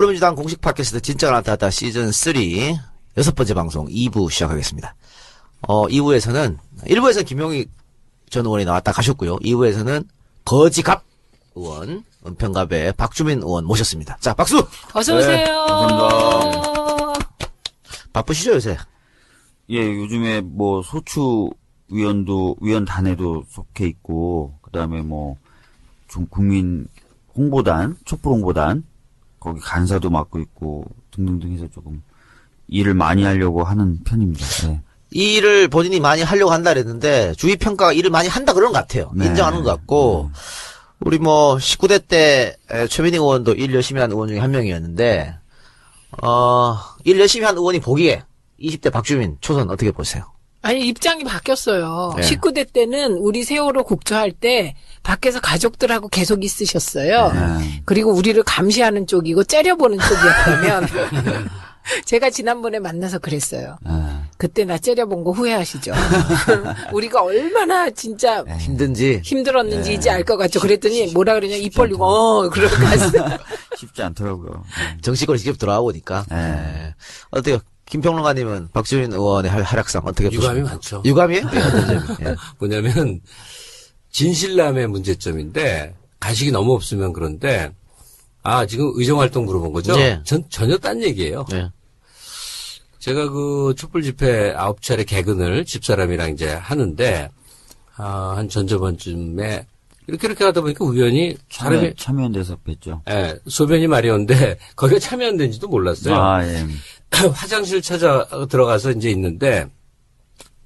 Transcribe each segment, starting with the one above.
더불어민주당 공식 팟캐스트 진짜가 나타났다 시즌 3 여섯 번째 방송 2부 시작하겠습니다. 1부에서는 김용희 전 의원이 나왔다 가셨고요. 2부에서는 거지갑 의원, 은평갑의 박주민 의원 모셨습니다. 자, 박수! 어서오세요. 네, 감사합니다. 바쁘시죠, 요새? 예, 요즘에 뭐 위원단에도 속해 있고, 그 다음에 좀 국민 홍보단, 촛불 홍보단, 거기 간사도 맡고 있고, 등등등 해서 조금 일을 많이 하려고 하는 편입니다. 네. 이 일을 본인이 많이 하려고 한다 그랬는데, 주위평가가 일을 많일 한다 그런 것 같아요. 네. 인정하는 것 같고, 우리 19대 때 최민희 의원도 일 열심히 한 의원 중에 한 명이었는데, 일 열심히 한 의원이 보기에 20대 박주민 초선 어떻게 보세요? 아니, 입장이 바뀌었어요. 네. 19대 때는 우리 세월호 국조할 때 밖에서 가족들하고 계속 있으셨어요. 네. 그리고 우리를 감시하는 쪽이고 째려보는 쪽이었다면 제가 지난번에 만나서 그랬어요. 그때 나 째려본 거 후회하시죠? 우리가 얼마나 진짜 힘들었는지 이제 알 것 같죠? 그랬더니 뭐라 그러냐, 입 벌리고 그러고 갔어. 쉽지 않더라고요. 정치권에 직접 들어가보니까. 네. 어때요? 김평론가님은 박주민 의원의 활약상 어떻게 보십니까? 유감이 많죠. 유감이에요? 네, 어떤 점이? 예. 뭐냐면 진실남의 문제점인데 가식이 너무 없으면 그런데 지금 의정활동 물어본 거죠? 네. 전 전혀 딴 얘기예요. 네. 제가 그 촛불 집회 9차례 개근을 집사람이랑 이제 하는데 한 전저번쯤에 이렇게 하다 보니까 우연히 사람이 참여연대에서 뵀죠. 예, 소변이 마려운데 거기가 참여연대인지도 몰랐어요. 예. 화장실 찾아 들어가서 이제 있는데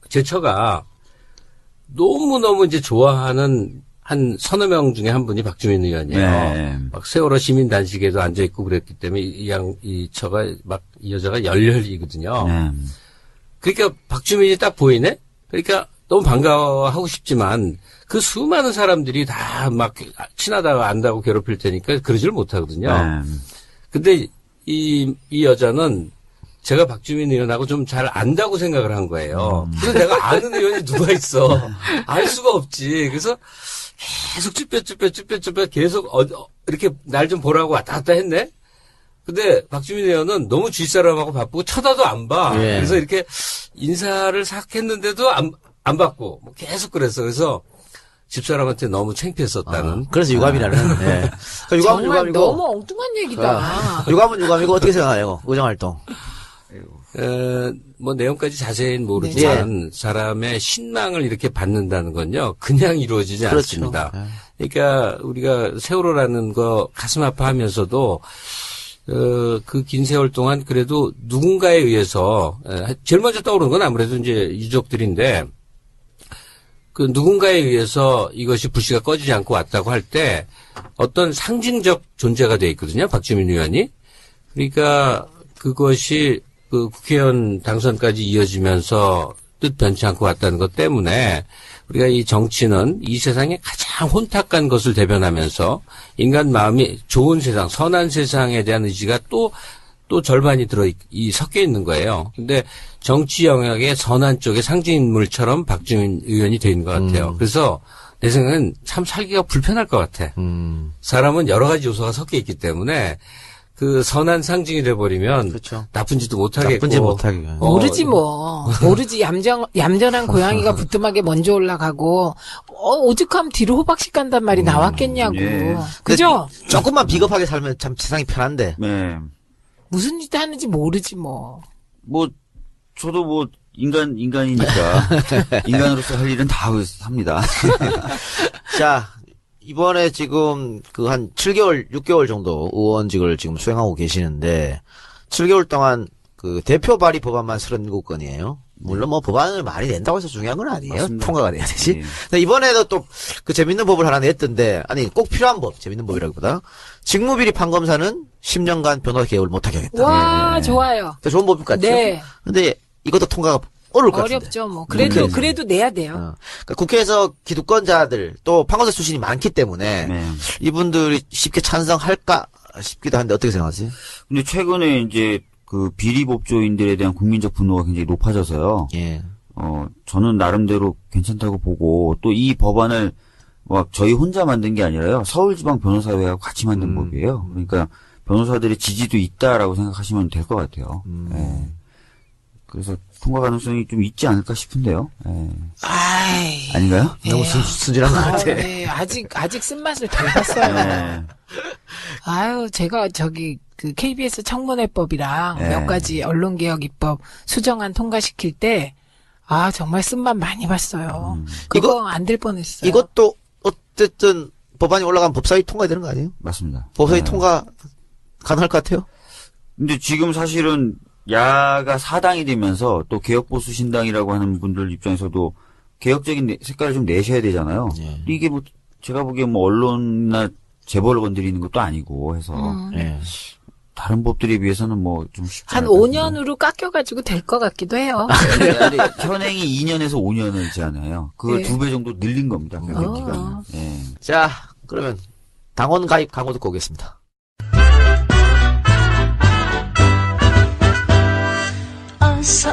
제 처가 너무너무 이제 좋아하는 한 서너 명 중에 한 분이 박주민 의원이에요. 네. 막 세월호 시민 단식에도 앉아 있고 그랬기 때문에 이 처가 이 여자가 열렬이거든요. 네. 그러니까 박주민이 딱 보이네? 그러니까 너무 반가워하고 싶지만 그 수많은 사람들이 다 막 친하다고 안다고 괴롭힐 테니까 그러지를 못하거든요. 네. 근데 이 여자는 제가 박주민 의원하고 좀 잘 안다고 생각을 한 거예요. 그래서 내가 아는 의원이 누가 있어. 알 수가 없지. 그래서 계속 쭈뼛 계속 이렇게 날 좀 보라고 왔다 갔다 했네. 근데 박주민 의원은 너무 뒷사람하고 바쁘고 쳐다도 안 봐. 예. 그래서 이렇게 인사를 싹 했는데도 안 받고 계속 그랬어. 그래서 집사람한테 너무 창피했었다는. 그래서 유감이라는. 예. 그러니까 유감은 정말 유감이고. 너무 엉뚱한 얘기다. 유감은 유감이고 어떻게 생각해요? 의정활동. 내용까지 자세히는 모르지만 사람의 신망을 이렇게 받는다는 건요, 그냥 이루어지지 않습니다. 그러니까 우리가 세월호라는 거 가슴 아파하면서도 그 긴 세월 동안 그래도 누군가에 의해서 제일 먼저 떠오르는 건 아무래도 이제 유족들인데 그 누군가에 의해서 이것이 불씨가 꺼지지 않고 왔다고 할 때 어떤 상징적 존재가 돼 있거든요, 박주민 의원이. 그러니까 그것이 그 국회의원 당선까지 이어지면서 뜻 변치 않고 왔다는 것 때문에 우리가 이 정치는 이 세상에 가장 혼탁한 것을 대변하면서 인간 마음이 좋은 세상, 선한 세상에 대한 의지가 또 절반이 섞여 있는 거예요. 근데 정치 영역의 선한 쪽의 상징인물처럼 박주민 의원이 돼 있는 것 같아요. 그래서 내 생각엔 참 살기가 불편할 것 같아. 사람은 여러 가지 요소가 섞여 있기 때문에 그 선한 상징이 돼버리면 그렇죠. 나쁜 짓도 못하겠고. 나쁜 짓 못하게. 모르지 뭐. 모르지. 얌전한 고양이가 부뚜막에 먼저 올라가고 오죽하면 뒤로 호박씩 간단 말이 나왔겠냐고. 예. 그죠? 조금만 비겁하게 살면 참 세상이 편한데. 네. 무슨 짓 하는지 모르지 뭐. 저도 인간이니까 인간으로서 할 일은 다 합니다. 자, 이번에 지금 한 7개월, 6개월 정도 의원직을 지금 수행하고 계시는데 7개월 동안 그 대표 발의 법안만 37건이에요. 물론 법안을 많이 낸다고 해서 중요한 건 아니에요. 맞습니다. 통과가 돼야 되지. 네. 근데 이번에도 또 그 재밌는 법을 하나 냈던데, 아니 꼭 필요한 법, 재밌는 법이라기보다 직무비리 판검사는 10년간 변호사 개업을 못하게 하겠다. 와, 좋아요. 좋은 법인 것 같죠? 네. 근데 이것도 통과가 어려울 것 같은데. 어렵죠, 뭐. 그래도 내야 돼요. 그러니까 국회에서 기득권자들 또 판검사 출신이 많기 때문에 네. 이분들이 쉽게 찬성할까 싶기도 한데 어떻게 생각하세요? 근데 최근에 이제 그 비리법조인들에 대한 국민적 분노가 굉장히 높아져서요. 예. 저는 나름대로 괜찮다고 보고 또 이 법안을 저희 혼자 만든 게 아니라요. 서울지방 변호사회하고 같이 만든 법이에요. 그러니까 변호사들의 지지도 있다라고 생각하시면 될 것 같아요. 예. 그래서 통과 가능성이 좀 있지 않을까 싶은데요. 예. 아닌가요? 너무 순진한 것 같아. 네, 아직 쓴맛을 덜 봤어요. 네. 아유, 제가 그 KBS 청문회법이랑 네. 몇 가지 언론개혁 입법 수정안 통과시킬 때, 정말 쓴맛 많이 봤어요. 그거 안 될 뻔했어요. 이것도 어쨌든 법안이 올라가면 법사위 통과되는 거 아니에요? 맞습니다. 법사위 네. 통과 가능할 것 같아요? 근데 지금 사실은 야가 사당이 되면서 또 개혁보수신당이라고 하는 분들 입장에서도 개혁적인 색깔을 좀 내셔야 되잖아요. 예. 이게 뭐 제가 보기엔 뭐 언론이나 재벌을 건드리는 것도 아니고 해서 예. 다른 법들에 비해서는 뭐 좀 쉽지 한 않을 것 5년으로 깎여가지고 될 것 같기도 해요. 같은데. 아니, 현행이 2년에서 5년이잖아요. 그걸 네. 2배 정도 늘린 겁니다. 개혁 기간은. 예. 자, 그러면 당원 가입 광고 듣고 오겠습니다. 어서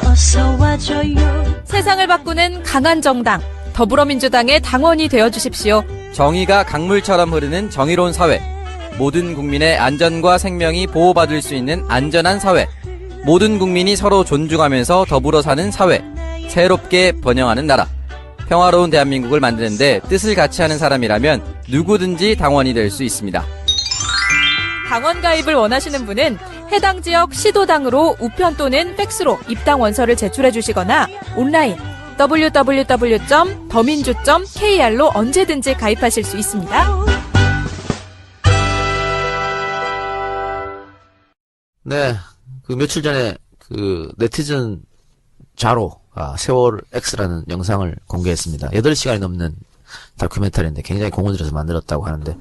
와줘요. 세상을 바꾸는 강한 정당 더불어민주당의 당원이 되어주십시오. 정의가 강물처럼 흐르는 정의로운 사회, 모든 국민의 안전과 생명이 보호받을 수 있는 안전한 사회, 모든 국민이 서로 존중하면서 더불어 사는 사회, 새롭게 번영하는 나라, 평화로운 대한민국을 만드는데 뜻을 같이 하는 사람이라면 누구든지 당원이 될 수 있습니다. 당원 가입을 원하시는 분은 해당 지역 시도당으로 우편 또는 팩스로 입당 원서를 제출해 주시거나 온라인 www.더민주.kr로 언제든지 가입하실 수 있습니다. 네. 그 며칠 전에 그 네티즌 자로 세월 X라는 영상을 공개했습니다. 8시간이 넘는 다큐멘터리인데 굉장히 공을 들여서 만들었다고 하는데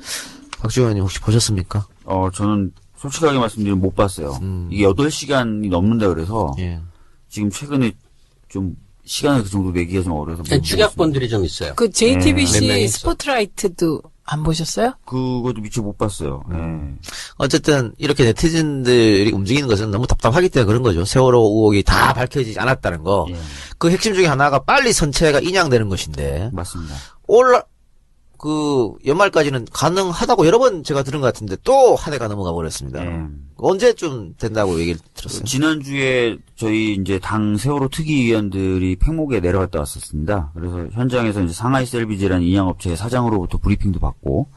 박지원 의원님 혹시 보셨습니까? 저는 솔직하게 말씀드리면 못 봤어요. 이게 8시간이 넘는다 그래서 예. 지금 최근에 좀 시간을 그 정도 내기가 좀 어려서 못 축약본들이 좀 있어요. 그 몇 JTBC 명이 있어? 스포트라이트도 안 보셨어요? 그것도 미처 못 봤어요. 예. 어쨌든 이렇게 네티즌들이 움직이는 것은 너무 답답하기 때문에 그런 거죠. 세월호 의혹이 다 밝혀지지 않았다는 거. 예. 그 핵심 중에 하나가 빨리 선체가 인양되는 것인데 맞습니다. 연말까지는 가능하다고 여러 번 제가 들은 것 같은데 또 한 해가 넘어가 버렸습니다. 예. 언제쯤 된다고 얘기를 들었어요? 지난주에 저희 이제 당 세월호 특위위원들이 팽목에 내려갔다 왔었습니다. 그래서 현장에서 이제 상하이 셀비지라는 인양업체 사장으로부터 브리핑도 받고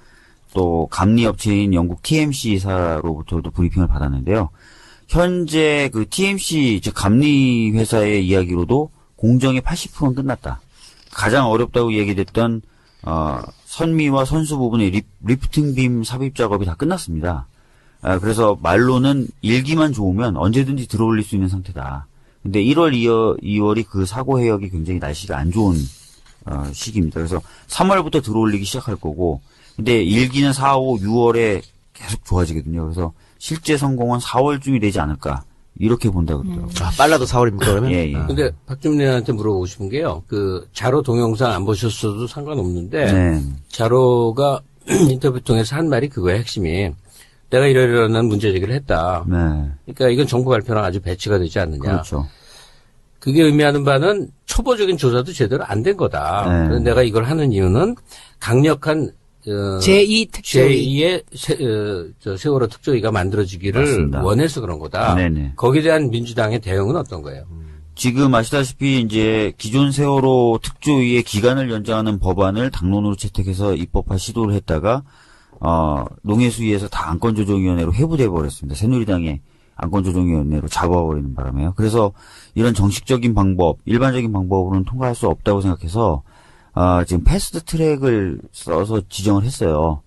또 감리업체인 영국 TMC사로부터도 브리핑을 받았는데요. 현재 그 TMC 즉 감리 회사의 이야기로도 공정의 80%는 끝났다. 가장 어렵다고 얘기됐던 선미와 선수 부분의 리프팅 빔 삽입 작업이 다 끝났습니다. 그래서 말로는 일기만 좋으면 언제든지 들어올릴 수 있는 상태다. 근데 1월, 2월이 그 사고 해역이 굉장히 날씨가 안 좋은 시기입니다. 그래서 3월부터 들어올리기 시작할 거고, 근데 일기는 4, 5, 6월에 계속 좋아지거든요. 그래서 실제 성공은 4월쯤이 되지 않을까. 이렇게 본다 그러더라고요. 빨라도 4월입니까, 그러면? 예. 근데 박준민한테 물어보고 싶은 게요. 그 자로 동영상 안 보셨어도 상관없는데 네. 자로가 인터뷰 통해서 한 말이 그거야, 핵심이. 내가 이러이러한 문제 제기를 했다. 네. 그러니까 이건 정부 발표랑 아주 배치가 되지 않느냐. 그렇죠. 그게 의미하는 바는 초보적인 조사도 제대로 안 된 거다. 네. 그래서 내가 이걸 하는 이유는 강력한 제2 특조위. 제2의 세월호 특조위가 만들어지기를 맞습니다. 원해서 그런 거다. 네네. 거기에 대한 민주당의 대응은 어떤 거예요? 지금 아시다시피 이제 기존 세월호 특조위의 기간을 연장하는 법안을 당론으로 채택해서 입법화 시도를 했다가 농해수위에서 다 안건조정위원회로 회부돼 버렸습니다. 새누리당의 안건조정위원회로 잡아버리는 바람에요. 그래서 이런 정식적인 방법, 일반적인 방법으로는 통과할 수 없다고 생각해서 지금 패스트 트랙을 써서 지정을 했어요.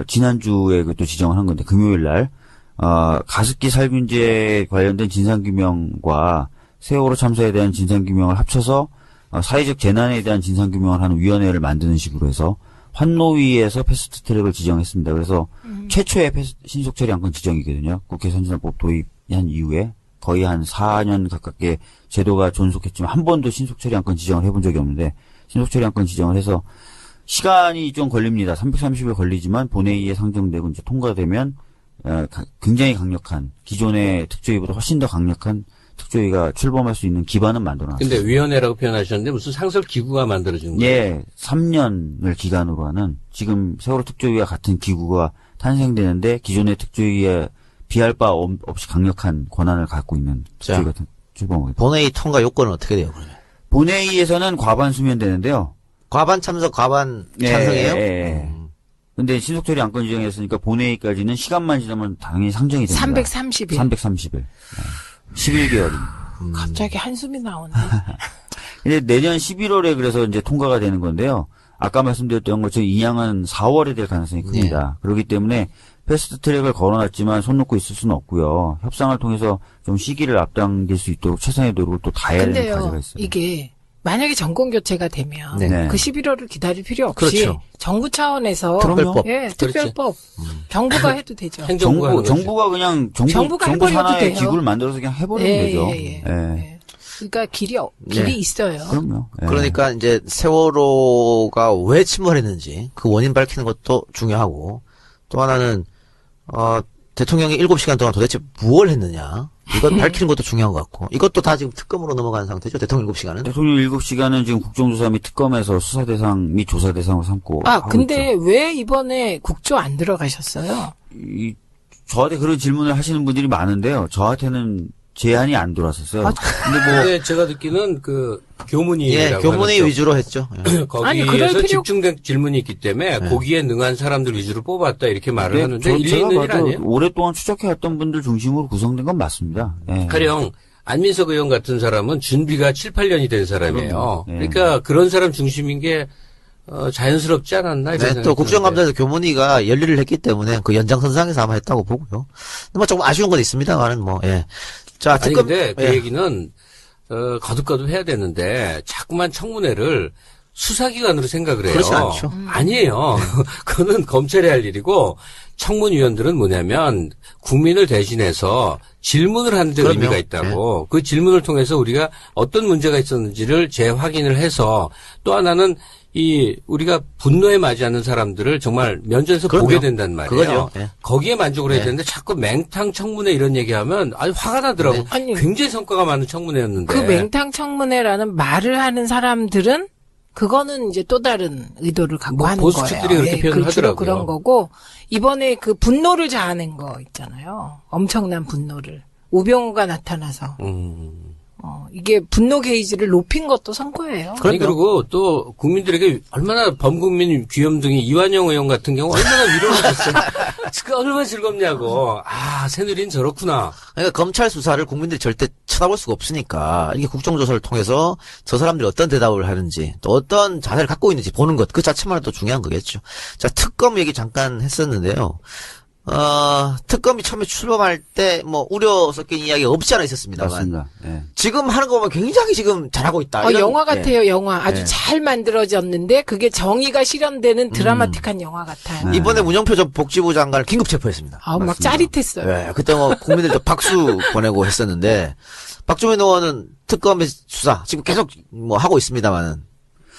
지난주에 그것도 지정을 한 건데 금요일 날 가습기 살균제 관련된 진상규명과 세월호 참사에 대한 진상규명을 합쳐서 사회적 재난에 대한 진상규명을 하는 위원회를 만드는 식으로 해서 환노위에서 패스트 트랙을 지정했습니다. 그래서 최초의 신속처리 안건 지정이거든요. 국회 선진화법 도입한 이후에 거의 한 4년 가깝게 제도가 존속했지만 한 번도 신속처리 안건 지정을 해본 적이 없는데 신속처리 안건 지정을 해서 시간이 좀 걸립니다. 330일 걸리지만 본회의에 상정되고 이제 통과되면 굉장히 강력한 기존의 특조위보다 훨씬 더 강력한 특조위가 출범할 수 있는 기반은 만들어놨습니다. 근데 위원회라고 표현하셨는데 무슨 상설 기구가 만들어진 거예요? 예, 3년을 기간으로 하는 지금 세월호 특조위와 같은 기구가 탄생되는데 기존의 특조위의 비할 바 없이 강력한 권한을 갖고 있는 자, 주의 같은 출범입니다. 본회의 통과 요건은 어떻게 돼요, 그러면? 본회의에서는 과반 수면 되는데요. 과반 참석, 과반 찬성이에요? 예. 근데 신속처리 안건 지정했으니까 본회의까지는 시간만 지나면 당연히 상정이 됩니다. 330일. 330일. 11개월. 갑자기 한숨이 나오네. 근데 내년 11월에 그래서 이제 통과가 되는 건데요. 아까 말씀드렸던 것처럼 이양은 4월에 될 가능성이 큽니다. 그렇기 때문에 패스트 트랙을 걸어놨지만 손 놓고 있을 수는 없고요. 협상을 통해서 좀 시기를 앞당길 수 있도록 최선의 노력을 또 다해야 되는 과제가 근데요, 있어요. 이게 만약에 정권 교체가 되면 네. 그 11월을 기다릴 필요 없이 그렇죠. 정부 차원에서 특별법. 예, 특별법 정부가 해도 되죠. 행정부가 하는 거죠. 정부가 그냥 정부가 정부 해버려도 산하의 돼요. 기구를 만들어서 그냥 해버리면 예, 되죠. 예, 예. 예. 예. 그러니까 길이 네. 있어요. 그럼요. 예. 그러니까 이제 세월호가 왜 침몰했는지 그 원인 밝히는 것도 중요하고 또 하나는 대통령이 7시간 동안 도대체 무엇을 했느냐 이것 밝히는 것도 중요한 것 같고 이것도 다 지금 특검으로 넘어가는 상태죠. 대통령 7시간은. 대통령 7시간은 지금 국정조사 및 특검에서 수사 대상 및 조사 대상으로 삼고 하고 근데 있죠. 왜 이번에 국조 안 들어가셨어요? 저한테 그런 질문을 하시는 분들이 많은데요. 저한테는 제안이 안 들어왔었어요. 근데 뭐 근데 제가 듣기는 그 교문위라고 예, 교문회 하는 위주로 했죠. 예. 아니, 그럴 거기에서 필요- 집중된 질문이 있기 때문에 거기에 능한 사람들 위주로 뽑았다 이렇게 말을 네, 하는데 일리 있는 일 아니에요? 오랫동안 추적해왔던 분들 중심으로 구성된 건 맞습니다. 예. 가령 안민석 의원 같은 사람은 준비가 7, 8년이 된 사람이에요. 그럼요. 예. 그러니까 그런 사람 중심인 게 자연스럽지 않았나 이런 네, 생각이 또 드는데. 국정감사에서 교문위가 열일을 했기 때문에 그 연장선상에서 아마 했다고 보고요. 근데 뭐 조금 아쉬운 건 있습니다만은 뭐 예. 자, 아니 특검 근데 그 예. 얘기는 거듭거듭 해야 되는데 자꾸만 청문회를 수사기관으로 생각을 해요. 그렇지 않죠. 아니에요. 그거는 검찰이 할 일이고 청문위원들은 뭐냐면 국민을 대신해서 질문을 하는 데 그럼요. 의미가 있다고. 그 질문을 통해서 우리가 어떤 문제가 있었는지를 재확인을 해서 또 하나는 우리가 분노에 맞이하는 사람들을 정말 면전에서 그럼요. 보게 된단 말이에요. 그거죠. 예. 거기에 만족을 해야 예. 되는데 자꾸 맹탕 청문회 이런 얘기하면 아주 화가 나더라고. 네. 아니, 굉장히 성과가 많은 청문회였는데. 그 맹탕 청문회라는 말을 하는 사람들은 그거는 이제 또 다른 의도를 갖고 뭐 하는 보수 거예요. 측들이 그렇게 표현을 주로 하더라고요. 그런 거고 이번에 그 분노를 자아낸 거 있잖아요. 엄청난 분노를 우병우가 나타나서 이게 분노 게이지를 높인 것도 선거예요. 아니 그리고 또 국민들에게 얼마나 범국민 귀염둥이 이완영 의원 같은 경우 얼마나 위로를 줬어요. 그 얼마나 즐겁냐고. 아 새누리는 저렇구나. 그러니까 검찰 수사를 국민들이 절대 쳐다볼 수가 없으니까 이게 국정조사를 통해서 저 사람들이 어떤 대답을 하는지 또 어떤 자세를 갖고 있는지 보는 것 그 자체만 해도 중요한 거겠죠. 자, 특검 얘기 잠깐 했었는데요. 특검이 처음에 출범할 때 뭐 우려 섞인 이야기가 없지 않아 있었습니다만 맞습니다. 예. 지금 하는 거 보면 굉장히 지금 잘하고 있다. 이런- 영화 예. 같아요, 영화. 아주 네. 잘 만들어졌는데 그게 정의가 실현되는 드라마틱한 영화 같아요. 네. 이번에 문영표 전 복지부 장관을 긴급 체포했습니다. 막 맞습니다. 짜릿했어요. 네, 그때 뭐 국민들도 박수 보내고 했었는데 박주민 의원은 특검의 수사 지금 계속 뭐 하고 있습니다만은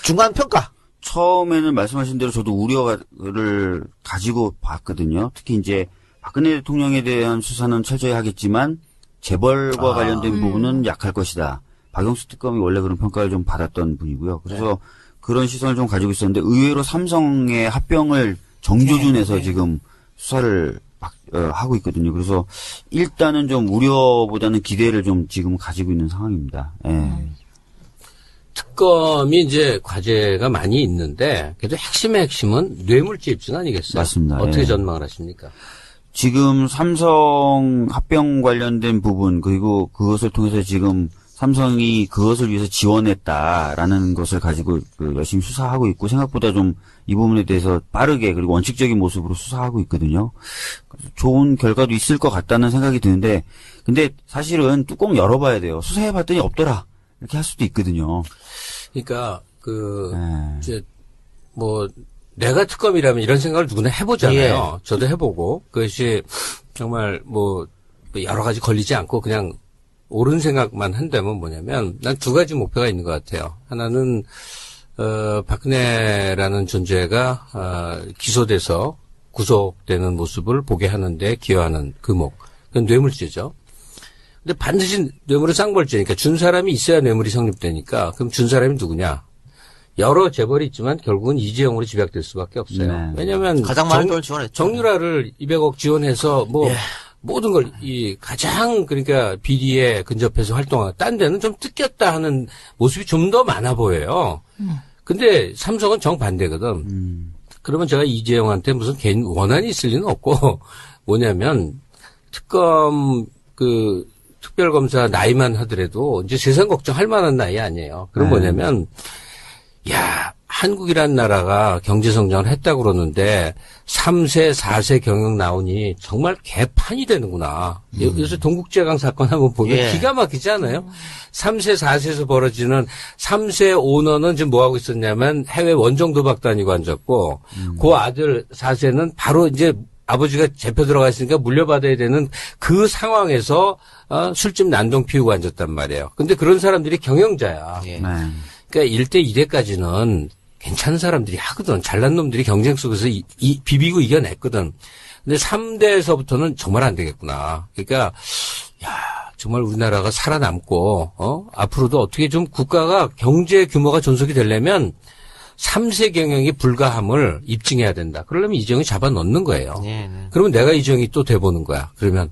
중간 평가. 처음에는 말씀하신 대로 저도 우려를 가지고 봤거든요. 특히 이제 박근혜 대통령에 대한 수사는 철저히 하겠지만 재벌과 관련된 부분은 약할 것이다. 박영수 특검이 원래 그런 평가를 좀 받았던 분이고요. 그래서 그런 시선을 좀 가지고 있었는데 의외로 삼성의 합병을 정조준해서 지금 수사를 하고 있거든요. 그래서 일단은 좀 우려보다는 기대를 좀 지금 가지고 있는 상황입니다. 예. 특검이 이제 과제가 많이 있는데 그래도 핵심의 핵심은 뇌물죄 입증 아니겠어요? 맞습니다. 어떻게 예. 전망을 하십니까? 지금 삼성 합병 관련된 부분 그리고 그것을 통해서 지금 삼성이 그것을 위해서 지원했다라는 것을 가지고 열심히 수사하고 있고 생각보다 좀 이 부분에 대해서 빠르게 그리고 원칙적인 모습으로 수사하고 있거든요. 그래서 좋은 결과도 있을 것 같다는 생각이 드는데 근데 사실은 뚜껑 열어봐야 돼요. 수사해봤더니 없더라 이렇게 할 수도 있거든요. 그러니까 네. 이제 뭐 내가 특검이라면 이런 생각을 누구나 해보잖아요. 저도 해보고 그것이 정말 뭐 여러 가지 걸리지 않고 그냥 옳은 생각만 한다면 뭐냐면 난 두 가지 목표가 있는 것 같아요. 하나는 박근혜라는 존재가 기소돼서 구속되는 모습을 보게 하는데 기여하는 그 목. 그건 뇌물죄죠. 근데 반드시 뇌물은 쌍벌죄니까 준 사람이 있어야 뇌물이 성립되니까 그럼 준 사람이 누구냐? 여러 재벌이 있지만 결국은 이재용으로 집약될 수밖에 없어요. 네. 왜냐하면 가장 많은 돈을 지원했죠. 정유라를 200억 지원해서 뭐 모든 걸 가장 그러니까 비리에 근접해서 활동하고 딴 데는 좀 뜯겼다 하는 모습이 좀 더 많아 보여요. 근데 삼성은 정반대거든. 그러면 제가 이재용한테 무슨 개인 원한이 있을 리는 없고 뭐냐면 특검 특별검사 나이만 하더라도 이제 세상 걱정할 만한 나이 아니에요. 그럼 뭐냐면 야 한국이란 나라가 경제성장을 했다고 그러는데 3세, 4세 경영 나오니 정말 개판이 되는구나. 요새 동국제강 사건 한번 보면 기가 막히지 않아요? 3세, 4세에서 벌어지는 3세 오너는 지금 뭐하고 있었냐면 해외 원정 도박 다니고 앉았고 그 아들 4세는 바로 이제 아버지가 잡혀 들어가 있으니까 물려받아야 되는 그 상황에서 술집 난동 피우고 앉았단 말이에요. 근데 그런 사람들이 경영자야. 그러니까 1대 2대까지는 괜찮은 사람들이 하거든. 잘난 놈들이 경쟁 속에서 비비고 이겨냈거든. 근데 3대에서부터는 정말 안 되겠구나. 그러니까 정말 우리나라가 살아남고 앞으로도 어떻게 좀 국가가 경제 규모가 존속이 되려면 3세 경영이 불가함을 입증해야 된다. 그러려면 이재용이 잡아 넣는 거예요. 그러면 내가 이재용이 또 돼보는 거야. 그러면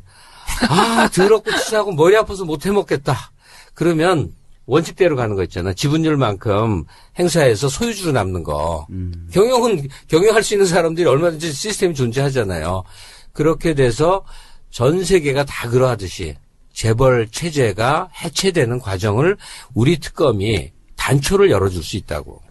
더럽고 치사하고 머리 아파서 못 해먹겠다. 그러면 원칙대로 가는 거 있잖아. 지분율만큼 행사해서 소유주로 남는 거. 경영할 수 있는 사람들이 얼마든지 시스템이 존재하잖아요. 그렇게 돼서 전 세계가 다 그러하듯이 재벌 체제가 해체되는 과정을 우리 특검이 단초를 열어줄 수 있다고.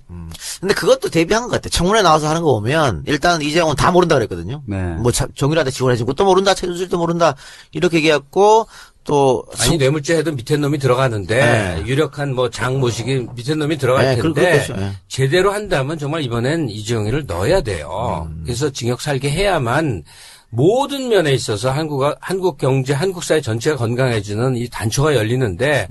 근데 그것도 대비한 것 같아. 청문회 나와서 하는 거 보면 일단 이재용은 다 모른다 그랬거든요. 뭐 정유라한테 지원해주고 또 모른다, 최순실도 모른다 이렇게 얘기했고 또 아니 뇌물죄 해도 밑에 놈이 들어가는데 유력한 뭐 장 모시기 밑에 놈이 들어갈 텐데 제대로 한다면 정말 이번엔 이재용이를 넣어야 돼요. 그래서 징역 살게 해야만 모든 면에 있어서 한국 경제, 한국 사회 전체가 건강해지는 이 단초가 열리는데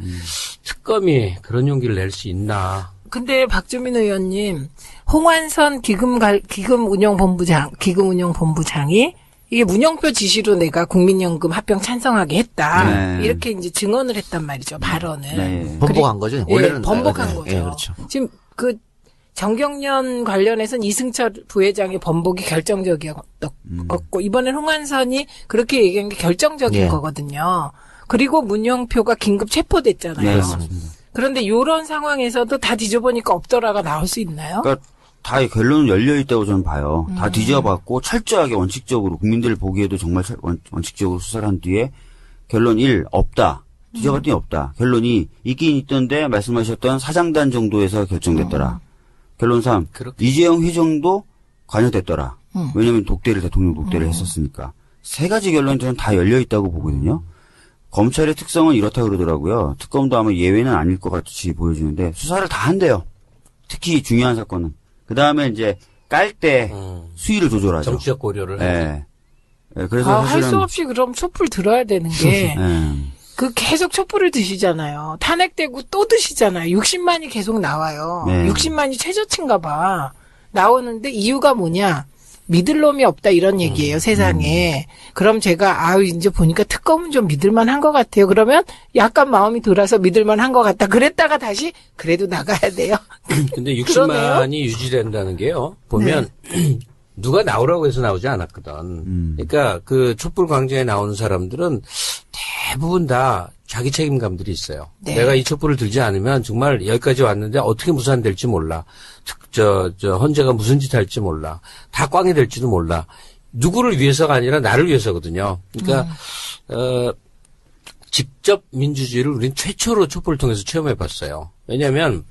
특검이 그런 용기를 낼 수 있나? 근데 박주민 의원님, 홍완선 기금운용본부장이 이게 문영표 지시로 내가 국민연금 합병 찬성하게 했다. 이렇게 이제 증언을 했단 말이죠, 발언을. 번복한 거죠? 원래는. 번복한 거죠. 그렇죠. 지금 정경련 관련해서는 이승철 부회장의 번복이 결정적이었고, 이번엔 홍완선이 그렇게 얘기한 게 결정적인 거거든요. 그리고 문영표가 긴급 체포됐잖아요. 그런데 이런 상황에서도 다 뒤져보니까 없더라가 나올 수 있나요? 그러니까 다 결론은 열려있다고 저는 봐요. 다 뒤져봤고 철저하게 원칙적으로 국민들 보기에도 정말 원칙적으로 수사를 한 뒤에 결론 1, 없다. 뒤져봤더니 없다. 결론이 있긴 있던데 말씀하셨던 사장단 정도에서 결정됐더라. 결론 3, 이재용 회장도 관여됐더라. 왜냐하면 대통령 독대를 했었으니까. 세 가지 결론이 저는 다 열려있다고 보거든요. 검찰의 특성은 이렇다 그러더라고요. 특검도 아마 예외는 아닐 것 같이 보여주는데 수사를 다 한대요. 특히 중요한 사건은. 그 다음에 이제 깔 때 수위를 조절하죠. 정치적 고려를. 네. 그래서 할 수 없이 그럼 촛불 들어야 되는 게 네. 계속 촛불을 드시잖아요. 탄핵되고 또 드시잖아요. 60만이 계속 나와요. 네. 60만이 최저치인가 봐. 나오는데 이유가 뭐냐? 믿을 놈이 없다 이런 얘기예요, 세상에. 그럼 제가 이제 보니까 특검은 좀 믿을만 한 것 같아요. 그러면 약간 마음이 돌아서 믿을만 한 것 같다. 그랬다가 다시 그래도 나가야 돼요. 근데 60만이 유지된다는 게요. 보면 누가 나오라고 해서 나오지 않았거든. 그러니까 그 촛불 광장에 나오는 사람들은 대부분 다 자기 책임감들이 있어요. 내가 이 촛불을 들지 않으면 정말 여기까지 왔는데 어떻게 무산될지 몰라. 헌재가 무슨 짓 할지 몰라. 다 꽝이 될지도 몰라. 누구를 위해서가 아니라 나를 위해서거든요. 그러니까, 직접 민주주의를 우린 최초로 촛불을 통해서 체험해 봤어요. 왜냐면,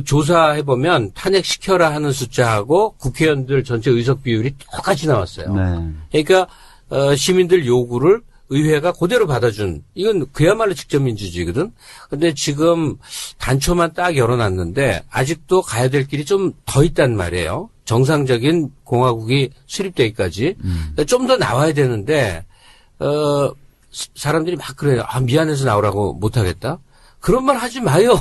조사해보면 탄핵시켜라 하는 숫자하고 국회의원들 전체 의석 비율이 똑같이 나왔어요. 그러니까, 시민들 요구를 의회가 그대로 받아준, 이건 그야말로 직접 민주주의거든. 근데 지금 단초만 딱 열어놨는데 아직도 가야 될 길이 좀 더 있단 말이에요. 정상적인 공화국이 수립되기까지. 좀 더 나와야 되는데, 사람들이 막 그래요. 미안해서 나오라고 못하겠다? 그런 말 하지 마요.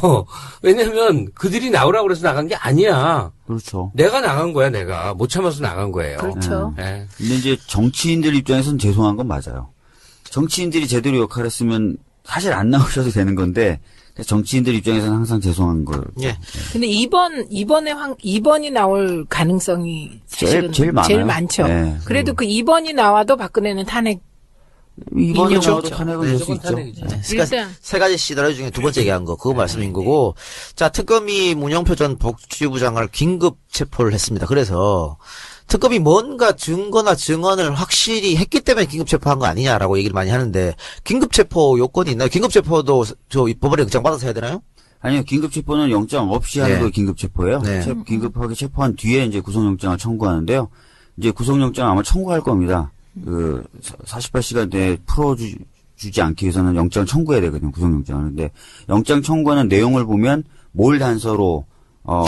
왜냐면 그들이 나오라고 그래서 나간 게 아니야. 그렇죠. 내가 나간 거야, 내가. 못 참아서 나간 거예요. 그렇죠. 근데 이제 정치인들 입장에서는 죄송한 건 맞아요. 정치인들이 제대로 역할을 했으면 사실 안 나오셔도 되는 건데 그래서 정치인들 입장에서는 항상 죄송한 걸. 예. 근데 이번이 나올 가능성이 사실은 제일 많아요. 많죠. 네. 그래도 그 2번이 나와도 박근혜는 탄핵. 이번에 인정. 나와도 탄핵을 낼 수 무조건 있죠. 탄핵이죠. 그러니까 일단 세 가지 시나리오 중에 두 번째 얘기한 거 그거 말씀인 거고 자 특검이 문영표 전 복지부 장관을 긴급 체포를 했습니다. 그래서 특검이 뭔가 증거나 증언을 확실히 했기 때문에 긴급 체포한 거 아니냐라고 얘기를 많이 하는데 긴급 체포 요건이 있나요? 긴급 체포도 저 법원에 영장 받아서 해야 되나요? 아니요, 긴급체포는 영장 없이 하는 네. 걸 긴급체포예요. 네. 긴급하게 체포한 뒤에 이제 구속영장을 청구하는데요. 이제 구속영장 아마 청구할 겁니다. 48시간 내에 풀어주지 않기 위해서는 영장 청구해야 되거든요, 구속영장을. 근데 영장 청구하는 내용을 보면 뭘 단서로,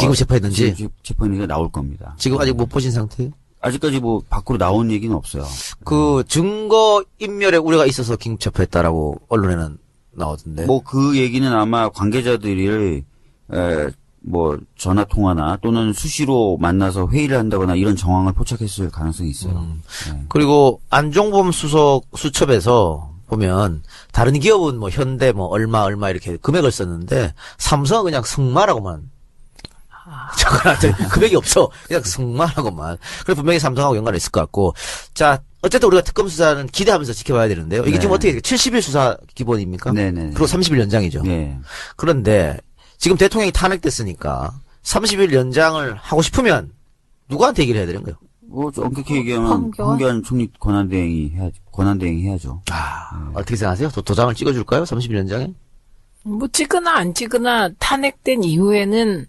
긴급 체포했는지? 긴급 체포했는지 나올 겁니다. 지금 아직 못 보신 상태예요? 아직까지 뭐 밖으로 나온 얘기는 없어요. 그 증거 인멸에 우려가 있어서 긴급 체포했다라고 언론에는 나오던데. 뭐 그 얘기는 아마 관계자들이 뭐 전화 통화나 또는 수시로 만나서 회의를 한다거나 이런 정황을 포착했을 가능성이 있어요. 네. 그리고 안종범 수석 수첩에서 보면 다른 기업은 뭐 현대 뭐 얼마 이렇게 금액을 썼는데 삼성은 그냥 승마라고만 적어놨더니 금액이 없어. 그냥 승마라고만. 그래서 분명히 삼성하고 연관이 있을 것 같고. 자, 어쨌든 우리가 특검 수사는 기대하면서 지켜봐야 되는데요. 이게 네. 지금 어떻게 70일 수사 기본입니까? 네네. 그리고 30일 연장이죠. 네. 그런데 지금 대통령이 탄핵됐으니까 30일 연장을 하고 싶으면 누구한테 얘기를 해야 되는 거예요? 뭐 엄격히 얘기하면 황교안 총리 권한대행이 해야죠. 어떻게 생각하세요? 도장을 찍어줄까요? 30일 연장에? 뭐 찍으나 안 찍으나 탄핵된 이후에는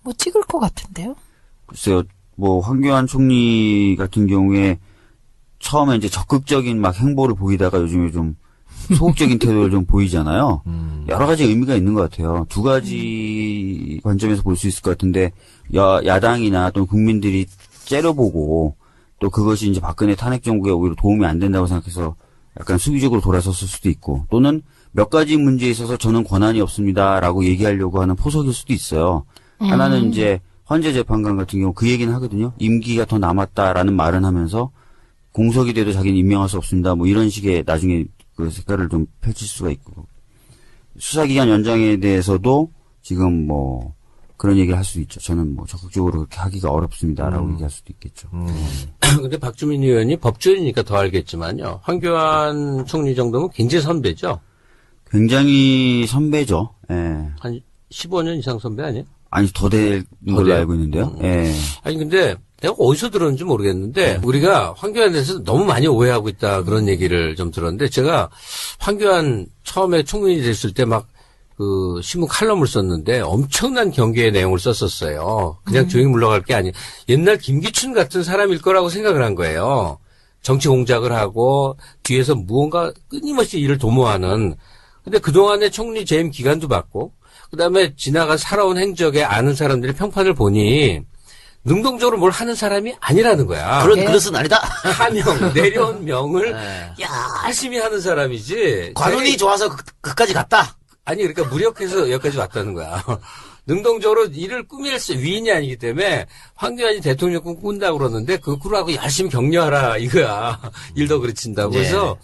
뭐 찍을 것 같은데요. 글쎄요, 뭐 황교안 총리 같은 경우에 처음에 이제 적극적인 막 행보를 보이다가 요즘에 좀 소극적인 태도를 좀 보이잖아요. 여러 가지 의미가 있는 것 같아요. 두 가지 관점에서 볼 수 있을 것 같은데 야당이나 또 국민들이 째려보고 또 그것이 이제 박근혜 탄핵 정부에 오히려 도움이 안 된다고 생각해서 약간 수비적으로 돌아섰을 수도 있고 또는 몇 가지 문제에 있어서 저는 권한이 없습니다라고 얘기하려고 하는 포석일 수도 있어요. 하나는 이제 헌재 재판관 같은 경우 그 얘기는 하거든요. 임기가 더 남았다라는 말은 하면서 공석이 돼도 자기는 임명할 수 없습니다. 뭐 이런 식의 나중에 그 색깔을 좀 펼칠 수가 있고 수사기간 연장에 대해서도 지금 뭐 그런 얘기를 할 수 있죠. 저는 뭐 적극적으로 그렇게 하기가 어렵습니다라고 얘기할 수도 있겠죠. 근데 박주민 의원이 법조인이니까 더 알겠지만요. 황교안 총리 정도면 굉장히 선배죠. 굉장히 선배죠. 예. 한 15년 이상 선배 아니에요? 아니 더 될 걸로 돼요? 알고 있는데요. 예. 아니 근데 내가 어디서 들었는지 모르겠는데 우리가 황교안에 대해서 너무 많이 오해하고 있다 그런 얘기를 좀 들었는데 제가 황교안 처음에 총리이 됐을 때 막 그 신문 칼럼을 썼는데 엄청난 경계의 내용을 썼었어요. 그냥 조용히 물러갈 게 아니에요. 옛날 김기춘 같은 사람일 거라고 생각을 한 거예요. 정치 공작을 하고 뒤에서 무언가 끊임없이 일을 도모하는. 근데 그동안에 총리 재임 기간도 받고 그다음에 지나간 살아온 행적에 아는 사람들이 평판을 보니 능동적으로 뭘 하는 사람이 아니라는 거야. 그런 그릇은 아니다. 하명, 내려온 명을 네. 열심히 하는 사람이지. 관운이 좋아서 그까지 갔다. 아니, 그러니까 무력해서 여기까지 왔다는 거야. 능동적으로 일을 꾸밀 위인이 아니기 때문에 황교안이 대통령 꿈꾼다고 그러는데 그 꾸라고 열심히 격려하라 이거야. 일도 그르친다고. 네. 그래서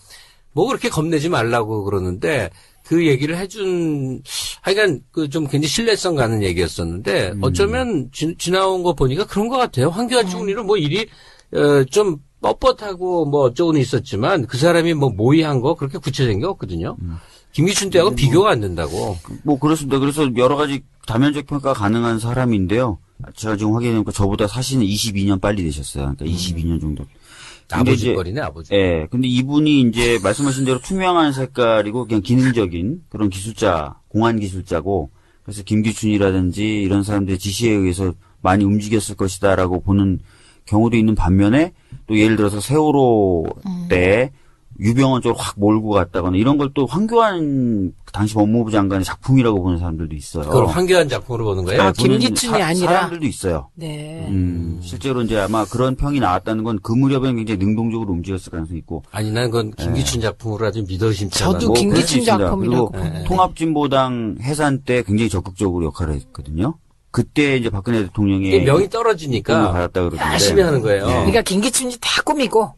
뭐 그렇게 겁내지 말라고 그러는데 그 얘기를 해준, 하여간 그 좀 굉장히 신뢰성 가는 얘기였었는데 어쩌면 지나온 거 보니까 그런 것 같아요. 황교안 총리는 뭐 일이, 좀 뻣뻣하고 뭐 어쩌고는 있었지만 그 사람이 뭐 모의한 거 그렇게 구체적인 게 없거든요. 김기춘 때하고 비교가 안 된다고. 뭐 그렇습니다. 그래서 여러 가지 다면적 평가 가능한 사람인데요. 제가 지금 확인해보니까 저보다 사실은 22년 빨리 되셨어요. 그러니까 22년 정도. 아버지 거리네, 아버지. 예. 근데 이분이 이제 말씀하신 대로 투명한 색깔이고 그냥 기능적인 그런 기술자, 공안 기술자고 그래서 김기춘이라든지 이런 사람들의 지시에 의해서 많이 움직였을 것이다라고 보는 경우도 있는 반면에 또 예를 들어서 세월호 때 유병원 쪽으로 확 몰고 갔다거나 이런 걸 또 황교안 당시 법무부 장관의 작품이라고 보는 사람들도 있어요. 그걸 황교안 작품으로 보는 거예요? 아, 보는 김기춘이 아니라? 사람들도 있어요. 네. 실제로 이제 아마 그런 평이 나왔다는 건 그 무렵에 굉장히 능동적으로 움직였을 가능성이 있고. 아니, 난 그건 김기춘 작품으로 아주 믿어심치 않아. 저도 뭐 김기춘 그럴 수 있습니다. 작품이라고 그리고 보는데. 통합진보당 해산 때 굉장히 적극적으로 역할을 했거든요. 그때 이제 박근혜 대통령이 이게 명이 꿈을 떨어지니까 받았다 그러던데. 열심히 하는 거예요. 그러니까 김기춘이 다 꾸미고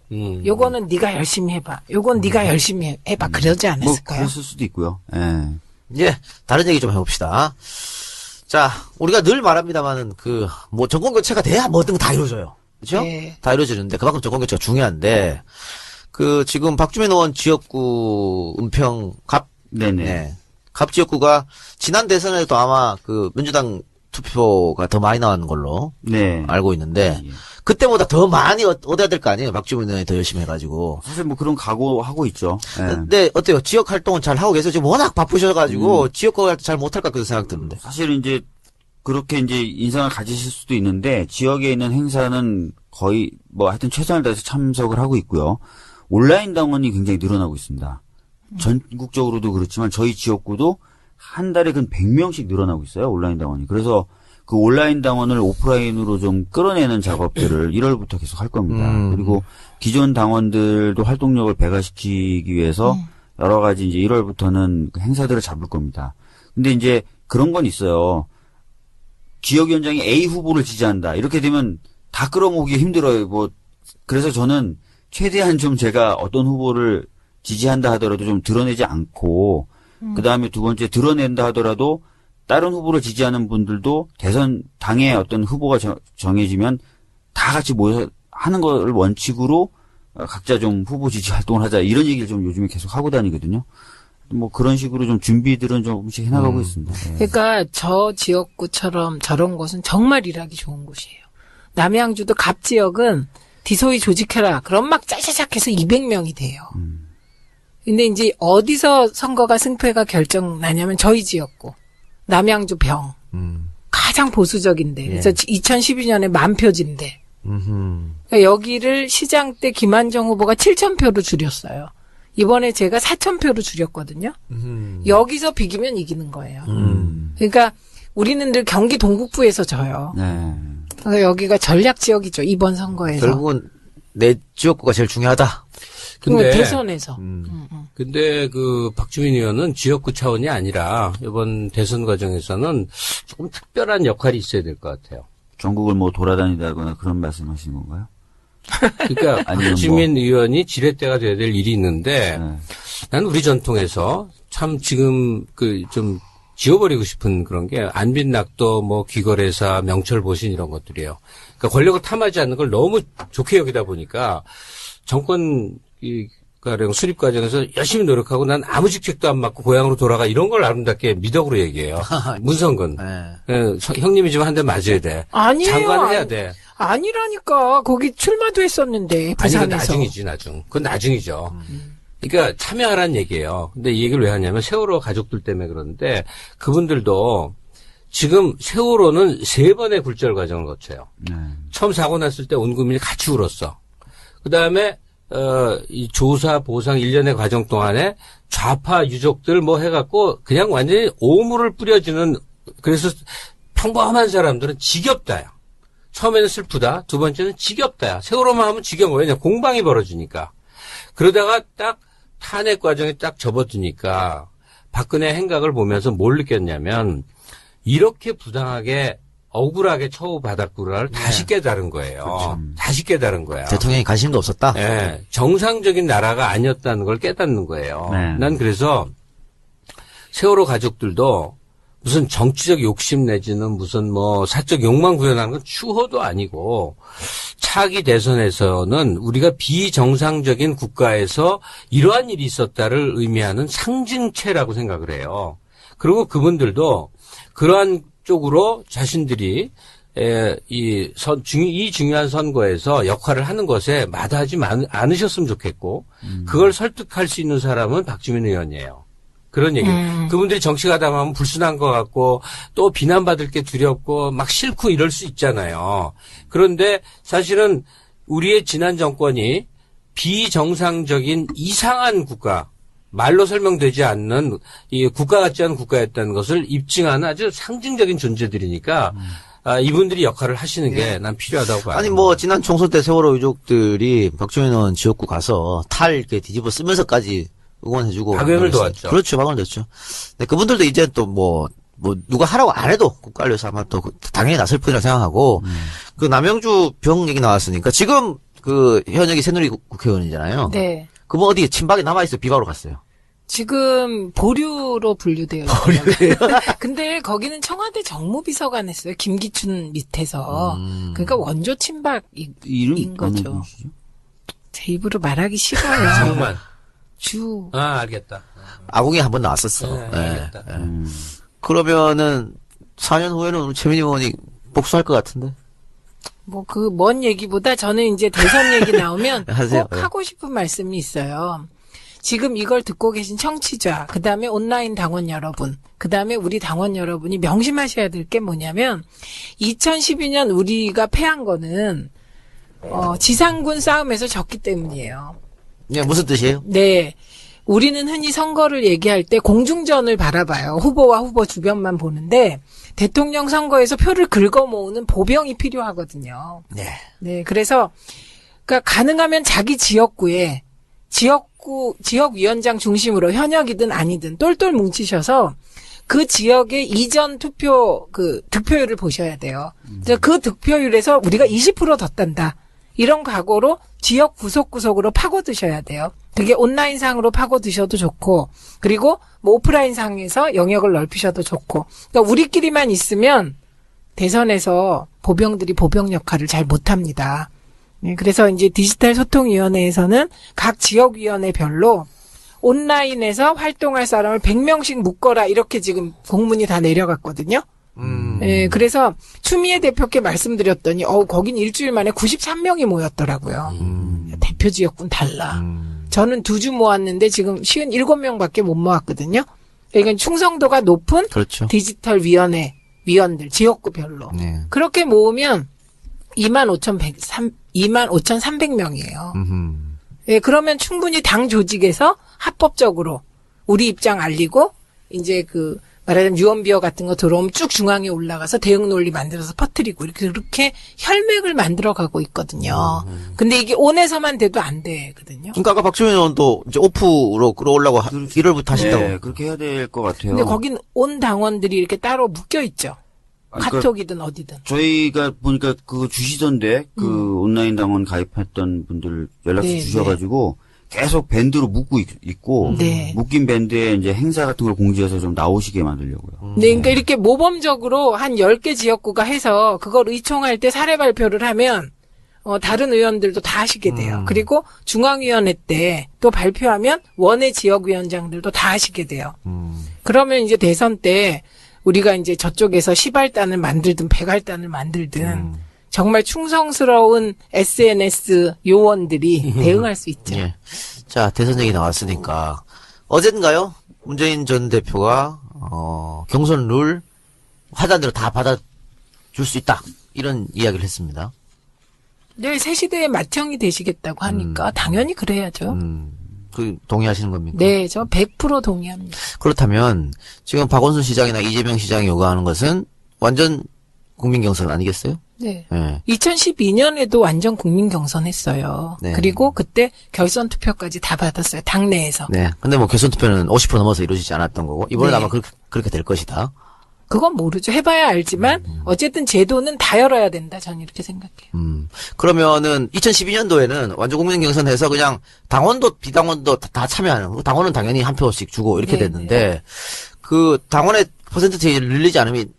요거는 네가 열심히 해봐. 요건 네가 열심히 해봐. 그러지 뭐 않았을까요? 그랬을 수도 있고요. 예. 이제 다른 얘기 좀 해봅시다. 자, 우리가 늘 말합니다만은 뭐 정권 교체가 돼야 뭐든 다 이루어져요. 그렇죠? 네. 다 이루어지는데 그만큼 정권 교체가 중요한데 지금 박주민 의원 지역구 은평 네네. 갑 지역구가 지난 대선에도 아마 민주당 투표가 더 많이 나왔는 걸로 네. 알고 있는데 예. 그때보다 더 많이 얻어야 될 거 아니에요? 박주민 의원이 더 열심히 해가지고. 사실 뭐 그런 각오하고 있죠. 예. 근데 어때요? 지역 활동은 잘 하고 계세요? 지금 워낙 바쁘셔가지고 지역 활동 잘 못할 것 같은 생각 드는데. 사실 이제 그렇게 이제 인상을 가지실 수도 있는데 지역에 있는 행사는 거의 뭐 하여튼 최선을 다해서 참석을 하고 있고요. 온라인 당원이 굉장히 늘어나고 있습니다. 전국적으로도 그렇지만 저희 지역구도 한 달에 근 100명씩 늘어나고 있어요. 온라인 당원이. 그래서 그 온라인 당원을 오프라인으로 좀 끌어내는 작업들을 1월부터 계속 할 겁니다. 그리고 기존 당원들도 활동력을 배가시키기 위해서 여러 가지 이제 1월부터는 행사들을 잡을 겁니다. 근데 이제 그런 건 있어요. 지역위원장이 A 후보를 지지한다. 이렇게 되면 다 끌어모으기 힘들어요. 그래서 저는 최대한 좀 제가 어떤 후보를 지지한다 하더라도 좀 드러내지 않고, 그 다음에 두 번째 드러낸다 하더라도 다른 후보를 지지하는 분들도 대선 당의 어떤 후보가 정해지면 다 같이 모여서 하는 걸 원칙으로 각자 좀 후보 지지 활동을 하자. 이런 얘기를 좀 요즘에 계속 하고 다니거든요. 뭐 그런 식으로 좀 준비들은 조금씩 해나가고 있습니다. 네. 그러니까 저 지역구처럼 저런 곳은 정말 일하기 좋은 곳이에요. 남양주도 갑 지역은 디소이 조직해라. 그럼 막 짜자작 해서 200명이 돼요. 근데 이제 어디서 선거가 승패가 결정나냐면 저희 지역구. 남양주 병. 가장 보수적인데. 그래서 2012년에 만표진데. 그러니까 여기를 시장 때 김한정 후보가 7,000표로 줄였어요. 이번에 제가 4,000표로 줄였거든요. 여기서 비기면 이기는 거예요. 그러니까 우리는 늘 경기 동북부에서 져요. 네. 그러니까 여기가 전략 지역이죠. 이번 선거에서. 결국은 내 지역구가 제일 중요하다. 근데 대선에서. 근데 박주민 의원은 지역구 차원이 아니라 이번 대선 과정에서는 조금 특별한 역할이 있어야 될 것 같아요. 전국을 뭐 돌아다니다거나 그런 말씀하시는 건가요? 그러니까 박주민 의원이 지렛대가 돼야 될 일이 있는데 네. 난 우리 전통에서 참 지금 좀 지워버리고 싶은 그런 게 안빈낙도 뭐 귀거래사 명철보신 이런 것들이에요. 그러니까 권력을 탐하지 않는 걸 너무 좋게 여기다 보니까 정권 가령 수립 과정에서 열심히 노력하고 난 아무 직책도 안 맡고 고향으로 돌아가 이런 걸 아름답게 미덕으로 얘기해요. 문성근. 네. 형님이 좀 한 대 맞아야 돼. 아니에요. 장관 해야 돼. 아니라니까. 거기 출마도 했었는데. 부산에서. 아니, 나중이지, 나중. 그건 나중이죠. 그러니까 참여하라는 얘기예요. 근데 이 얘기를 왜 하냐면 세월호 가족들 때문에 그러는데 그분들도 지금 세월호는 3번의 굴절 과정을 거쳐요. 처음 사고 났을 때 온 국민이 같이 울었어. 그 다음에 이 조사 보상 1년의 과정 동안에 좌파 유족들 뭐 해갖고 그냥 완전히 오물을 뿌려주는 그래서 평범한 사람들은 지겹다요. 처음에는 슬프다. 두 번째는 지겹다요. 세월호만 하면 지겨운 거예요. 왜냐 공방이 벌어지니까. 그러다가 딱 탄핵 과정에 딱 접어드니까 박근혜 행각을 보면서 뭘 느꼈냐면 이렇게 부당하게 억울하게 처우받았구나를 다시 깨달은 거예요. 그렇죠. 다시 깨달은 거야. 대통령이 관심도 없었다. 네, 정상적인 나라가 아니었다는 걸 깨닫는 거예요. 네. 난 그래서 세월호 가족들도 무슨 정치적 욕심 내지는 무슨 뭐 사적 욕망 구현하는 건 추호도 아니고 차기 대선에서는 우리가 비정상적인 국가에서 이러한 일이 있었다를 의미하는 상징체라고 생각을 해요. 그리고 그분들도 그러한 쪽으로 자신들이 이 중요한 선거에서 역할을 하는 것에 마다하지 않으셨으면 좋겠고 그걸 설득할 수 있는 사람은 박주민 의원이에요. 그런 얘기. 그분들이 정치 가다 보면 불순한 것 같고 또 비난받을 게 두렵고 막 싫고 이럴 수 있잖아요. 그런데 사실은 우리의 지난 정권이 비정상적인 이상한 국가 말로 설명되지 않는 이 국가 같지 않은 국가였다는 것을 입증하는 아주 상징적인 존재들이니까 이분들이 역할을 하시는 게 난 필요하다고 봐요. 아니 뭐 지난 총선 때 세월호 유족들이 박주민 의원 지역구 가서 탈 이렇게 뒤집어 쓰면서까지 응원해주고 박영을 도왔죠. 그렇죠, 박영을 도왔죠. 근데 그분들도 이제 또 뭐 누가 하라고 안 해도 국가를 아마 또 당연히 나설 뿐이라고 생각하고 그 남양주 병 얘기 나왔으니까 지금 그 현역이 새누리 국회의원이잖아요. 네. 그분 어디 친박에 남아있어 비박으로 갔어요. 지금 보류로 분류되어 있어요. 근데 거기는 청와대 정무비서관 했어요. 김기춘 밑에서. 그러니까 원조 친박인 거죠. 제 입으로 말하기 싫어요. 정말. 알겠다. 아궁이 한 번 나왔었어. 네, 알겠다. 그러면은 4년 후에는 우리 최민희 의원이 복수할 것 같은데. 뭐 그 먼 얘기보다 저는 이제 대선 얘기 나오면 하세요. 꼭 하고 싶은 말씀이 있어요. 지금 이걸 듣고 계신 청취자, 그 다음에 온라인 당원 여러분, 그 다음에 우리 당원 여러분이 명심하셔야 될 게 뭐냐면 2012년 우리가 패한 거는 지상군 싸움에서 졌기 때문이에요. 네, 무슨 뜻이에요? 네. 우리는 흔히 선거를 얘기할 때 공중전을 바라봐요. 후보와 후보 주변만 보는데 대통령 선거에서 표를 긁어 모으는 보병이 필요하거든요. 네. 네. 그래서 그러니까 가능하면 자기 지역구에 지역위원장 중심으로 현역이든 아니든 똘똘 뭉치셔서 그 지역의 이전 득표율을 보셔야 돼요. 그 득표율에서 우리가 20% 더 딴다. 이런 각오로 지역 구석구석으로 파고드셔야 돼요. 그게 온라인상으로 파고드셔도 좋고, 그리고 뭐 오프라인상에서 영역을 넓히셔도 좋고. 그러니까 우리끼리만 있으면 대선에서 보병들이 보병 역할을 잘 못합니다. 네, 그래서 이제 디지털 소통위원회에서는 각 지역위원회별로 온라인에서 활동할 사람을 100명씩 묶어라 이렇게 지금 공문이 다 내려갔거든요. 네, 그래서 추미애 대표께 말씀드렸더니 거긴 일주일 만에 93명이 모였더라고요. 대표 지역군 달라. 저는 2주 모았는데 지금 57명밖에 못 모았거든요. 그러니까 충성도가 높은 그렇죠. 디지털 위원들 지역구별로. 네. 그렇게 모으면 25,300명이에요. 예, 그러면 충분히 당 조직에서 합법적으로 우리 입장 알리고 이제 말하자면 유언비어 같은 거 들어오면 쭉 중앙에 올라가서 대응 논리 만들어서 퍼뜨리고 이렇게 혈맥을 만들어가고 있거든요. 근데 이게 온에서만 돼도 안 되거든요. 그러니까 아까 박주민 의원도 이제 오프로 끌어오려고 1월부터 하신다고. 네, 그렇게 해야 될 것 같아요. 근데 거긴 온 당원들이 이렇게 따로 묶여 있죠. 그러니까 카톡이든 어디든. 저희가 보니까 그거 주시던데 온라인 당원 가입했던 분들 연락처 네, 주셔가지고 계속 밴드로 묶고 있고 네. 묶인 밴드에 이제 행사 같은 걸 공지해서 좀 나오시게 만들려고요. 네, 그러니까 이렇게 모범적으로 한 10개 지역구가 해서 그걸 의총할 때 사례 발표를 하면 다른 의원들도 다 하시게 돼요. 그리고 중앙위원회 때 또 발표하면 원외 지역위원장들도 다 하시게 돼요. 그러면 이제 대선 때 우리가 이제 저쪽에서 시발단을 만들든 백알단을 만들든 정말 충성스러운 SNS 요원들이 대응할 수 있죠. 예. 자, 대선 얘기 나왔으니까 어젠가요? 문재인 전 대표가 경선 룰 하단대로 다 받아줄 수 있다. 이런 이야기를 했습니다. 네, 새 시대의 맏형이 되시겠다고 하니까 당연히 그래야죠. 동의하시는 겁니까? 네, 저 100% 동의합니다. 그렇다면 지금 박원순 시장이나 이재명 시장이 요구하는 것은 완전 국민 경선 아니겠어요? 네. 네. 2012년에도 완전 국민 경선 했어요. 네. 그리고 그때 결선 투표까지 다 받았어요. 당내에서. 네. 근데 뭐 결선 투표는 50% 넘어서 이루어지지 않았던 거고 이번에 네. 아마 그렇게 될 것이다. 그건 모르죠. 해봐야 알지만 어쨌든 제도는 다 열어야 된다. 저는 이렇게 생각해요. 그러면은 2012년도에는 완전 국민 경선해서 그냥 당원도 비당원도 다 참여하는, 당원은 당연히 한 표씩 주고 이렇게 네, 됐는데 그 당원의 퍼센트를 늘리지 않으면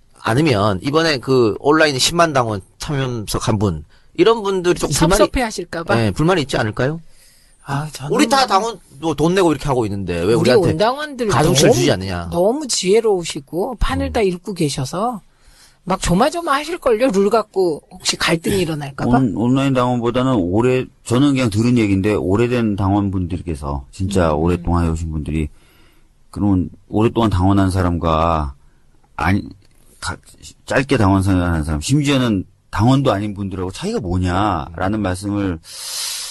이번에 그 온라인 10만 당원 참여석한 분 이런 분들이 좀 섭섭해 하실까봐. 네, 불만이 있지 않을까요? 저는 우리 다 당원 돈 내고 이렇게 하고 있는데 왜 우리 우리한테 온당원들 가중치를 주지 않느냐? 너무 지혜로우시고 판을 다 읽고 계셔서 막 조마조마하실걸요. 룰 갖고 혹시 갈등이 일어날까봐. 온라인 당원보다는 저는 그냥 들은 얘기인데 오래된 당원분들께서 진짜 오랫동안 해오신 분들이 그러면 오랫동안 당원한 사람과 짧게 당원 생활한 사람 심지어는 당원도 아닌 분들하고 차이가 뭐냐라는 말씀을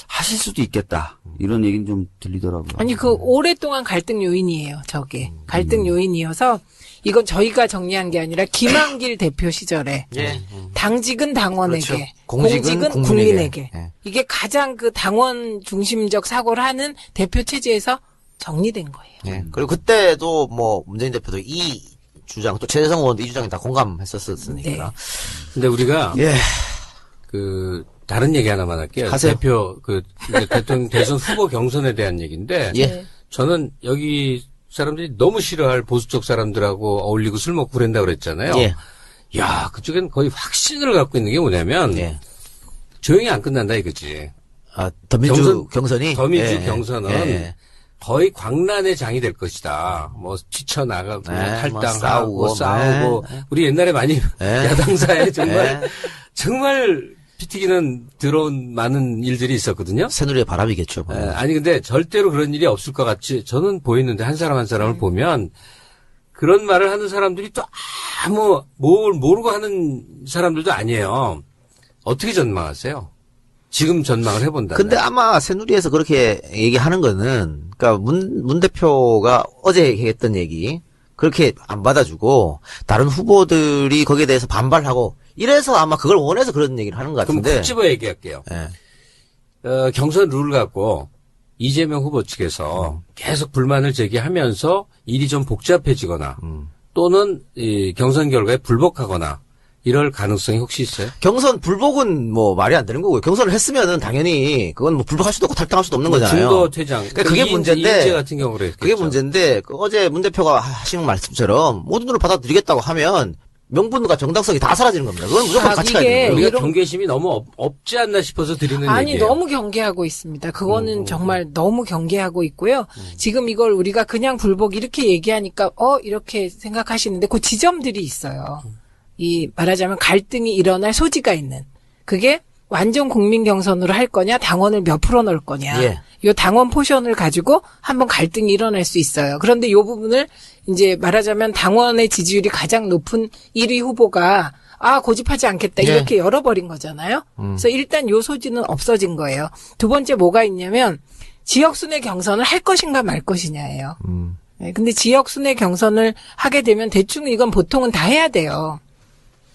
하실 수도 있겠다. 이런 얘기는 좀 들리더라고요. 아니 오랫동안 갈등 요인이에요. 저게 갈등 요인이어서 이건 저희가 정리한 게 아니라 김한길 대표 시절에 예. 당직은 당원에게, 그렇죠. 공직은 국민에게. 국민에게. 예. 이게 가장 당원 중심적 사고를 하는 대표 체제에서 정리된 거예요. 예. 그리고 그때도 뭐 문재인 대표도 이 주장 또 최재성 의원도 이 주장에 다 공감했었으니까. 네. 근데 우리가 예. 다른 얘기 하나만 할게요. 하세요. 대표 이제 대통령 대선 후보 경선에 대한 얘기인데 예. 저는 여기 사람들이 너무 싫어할 보수 쪽 사람들하고 어울리고 술 먹고 그런다 그랬잖아요. 예. 야, 그쪽엔 거의 확신을 갖고 있는 게 뭐냐면 예. 조용히 안 끝난다 이거지. 아, 더민주 경선이? 더민주 예. 경선은 예. 거의 광란의 장이 될 것이다. 뭐 지쳐나가고 네, 뭐 탈당하고 싸우고 네. 우리 옛날에 많이 네. 야당사에 정말 네. 정말 피튀기는 들어온 많은 일들이 있었거든요. 새누리의 바람이겠죠. 뭐. 아니 근데 절대로 그런 일이 없을 것 같이 저는 보이는데 한 사람 한 사람을 보면 그런 말을 하는 사람들이 또 아무 뭘 모르고 하는 사람들도 아니에요. 어떻게 전망하세요? 지금 전망을 해본다. 근데 아마 새누리에서 그렇게 얘기하는 거는, 그러니까 문 대표가 어제 했던 얘기, 그렇게 안 받아주고, 다른 후보들이 거기에 대해서 반발하고, 이래서 아마 그걸 원해서 그런 얘기를 하는 것 그럼 같은데. 콕 집어 얘기할게요. 예. 경선 룰을 갖고 이재명 후보 측에서 계속 불만을 제기하면서 일이 좀 복잡해지거나 또는 이 경선 결과에 불복하거나 이럴 가능성이 혹시 있어요? 경선 불복은 뭐 말이 안 되는 거고요. 경선을 했으면은 당연히 그건 뭐 불복할 수도 없고 탈당할 수도 없는 거잖아요. 중도 퇴장. 그러니까 그게 문제인데. 이인재 같은 경우로 했겠죠. 그게 문제인데, 어제 문 대표가 하신 말씀처럼 모든 걸 받아들이겠다고 하면 명분과 정당성이 다 사라지는 겁니다. 그건 무조건 같이 가야 이게 되는 거예요. 우리가 이런- 경계심이 너무 없지 않나 싶어서 드리는 아니 얘기예요. 너무 경계하고 있습니다. 그거는 정말 너무 경계하고 있고요. 지금 이걸 우리가 그냥 불복 이렇게 얘기하니까 이렇게 생각하시는데 그 지점들이 있어요. 이 말하자면 갈등이 일어날 소지가 있는 그게 완전 국민 경선으로 할 거냐 당원을 몇 프로 넣을 거냐 예. 요 당원 포션을 가지고 한번 갈등이 일어날 수 있어요. 그런데 요 부분을 이제 말하자면 당원의 지지율이 가장 높은 1위 후보가 고집하지 않겠다 예. 이렇게 열어버린 거잖아요. 그래서 일단 요 소지는 없어진 거예요. 두 번째 뭐가 있냐면 지역순회 경선을 할 것인가 말 것이냐예요. 네, 근데 지역순회 경선을 하게 되면 대충 이건 보통은 다 해야 돼요.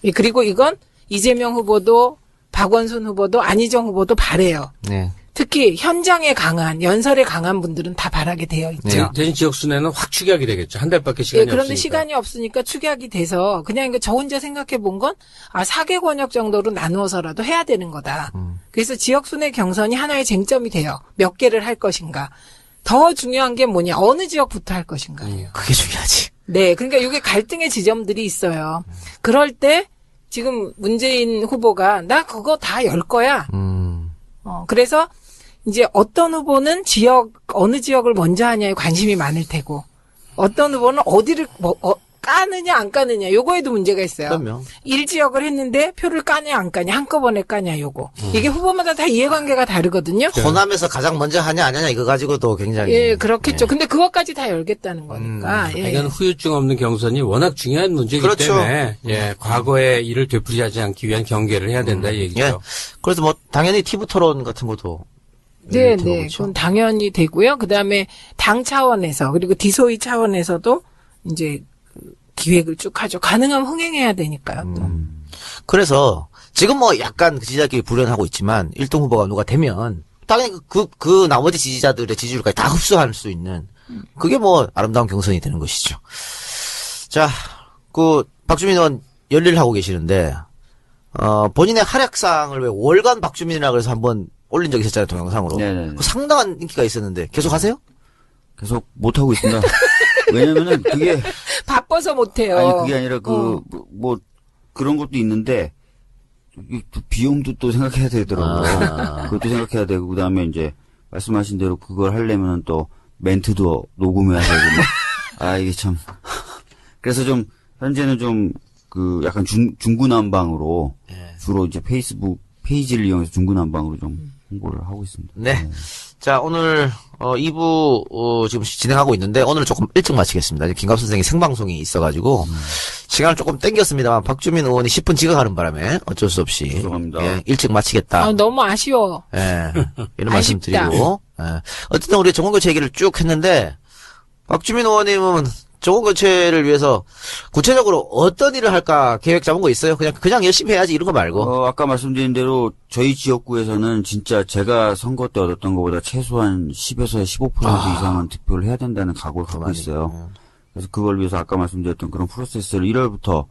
예, 그리고 이건 이재명 후보도 박원순 후보도 안희정 후보도 바래요. 네. 특히 현장에 강한 연설에 강한 분들은 다 바라게 되어 있죠. 대신 지역 순회는 확 축약이 되겠죠. 한 달밖에 시간이 예, 그런데 없으니까. 시간이 없으니까 축약이 돼서 그냥 이거 저 혼자 생각해 본 건 4개 권역 정도로 나누어서라도 해야 되는 거다. 그래서 지역 순회 경선이 하나의 쟁점이 돼요. 몇 개를 할 것인가. 더 중요한 게 뭐냐. 어느 지역부터 할 것인가예요. 그게 중요하지. 네, 그러니까 이게 갈등의 지점들이 있어요. 그럴 때 지금 문재인 후보가 나 그거 다 열 거야. 그래서 이제 어떤 후보는 어느 지역을 먼저 하냐에 관심이 많을 테고, 어떤 후보는 어디를 까느냐 안 까느냐 요거에도 문제가 있어요. 그럼요. 1지역을 했는데 표를 까냐 안 까냐 한꺼번에 까냐 요거. 이게 후보마다 다 이해관계가 다르거든요. 호남에서 가장 먼저 하냐 안 하냐 이거 가지고도 굉장히. 예, 그렇겠죠. 근데 그것까지 다 열겠다는 거니까. 예. 이건 후유증 없는 경선이 워낙 중요한 문제이기 그렇죠. 때문에 과거의 일을 되풀이하지 않기 위한 경계를 해야 된다 이 얘기죠. 예. 그래서 뭐 당연히 TV 토론 같은 것도. 네, 이럴 테고 네. 그렇죠. 그건 당연히 되고요. 그 다음에 당 차원에서, 그리고 디소이 차원에서도 이제 기획을 쭉 하죠. 가능하면 흥행해야 되니까요, 또. 그래서 지금 뭐 약간 그 지지자끼리 불연하고 있지만 1등 후보가 누가 되면 당연히 그 나머지 지지자들의 지지율까지 다 흡수할 수 있는 그게 뭐 아름다운 경선이 되는 것이죠. 자, 박주민 의원 열일을 하고 계시는데 본인의 활약상을 왜 월간 박주민이라 그래서 한번 올린 적이 있었잖아요, 동영상으로. 네네. 상당한 인기가 있었는데 계속 하세요? 계속 못하고 있습니다. 왜냐면은 그게, 바빠서 못해요. 아니, 그게 아니라 뭐, 그런 것도 있는데, 또 비용도 또 생각해야 되더라고요. 그것도 생각해야 되고, 그 다음에 이제, 말씀하신 대로 그걸 하려면은 또, 멘트도 녹음해야 되고, 이게 참. 그래서 좀, 현재는 좀, 약간 중구난방으로, 주로 이제 페이스북 페이지를 이용해서 중구난방으로 좀 홍보를 하고 있습니다. 네. 자, 오늘 2부 지금 진행하고 있는데 오늘 조금 일찍 마치겠습니다. 김갑 선생이 생방송이 있어가지고 시간을 조금 땡겼습니다만 박주민 의원이 10분 지각하는 바람에 어쩔 수 없이 죄송합니다. 예, 일찍 마치겠다. 너무 아쉬워. 예, 이런 아쉽다. 말씀드리고 어쨌든 우리 정원교체 얘기를 쭉 했는데 박주민 의원님은 정원교체를 위해서 구체적으로 어떤 일을 할까 계획 잡은 거 있어요? 그냥 열심히 해야지 이런 거 말고. 아까 말씀드린 대로 저희 지역구에서는 진짜 제가 선거 때 얻었던 것보다 최소한 10에서 15% 이상은 득표를 해야 된다는 각오를 갖고 있어요. 그래서 그걸 위해서 아까 말씀드렸던 그런 프로세스를 1월부터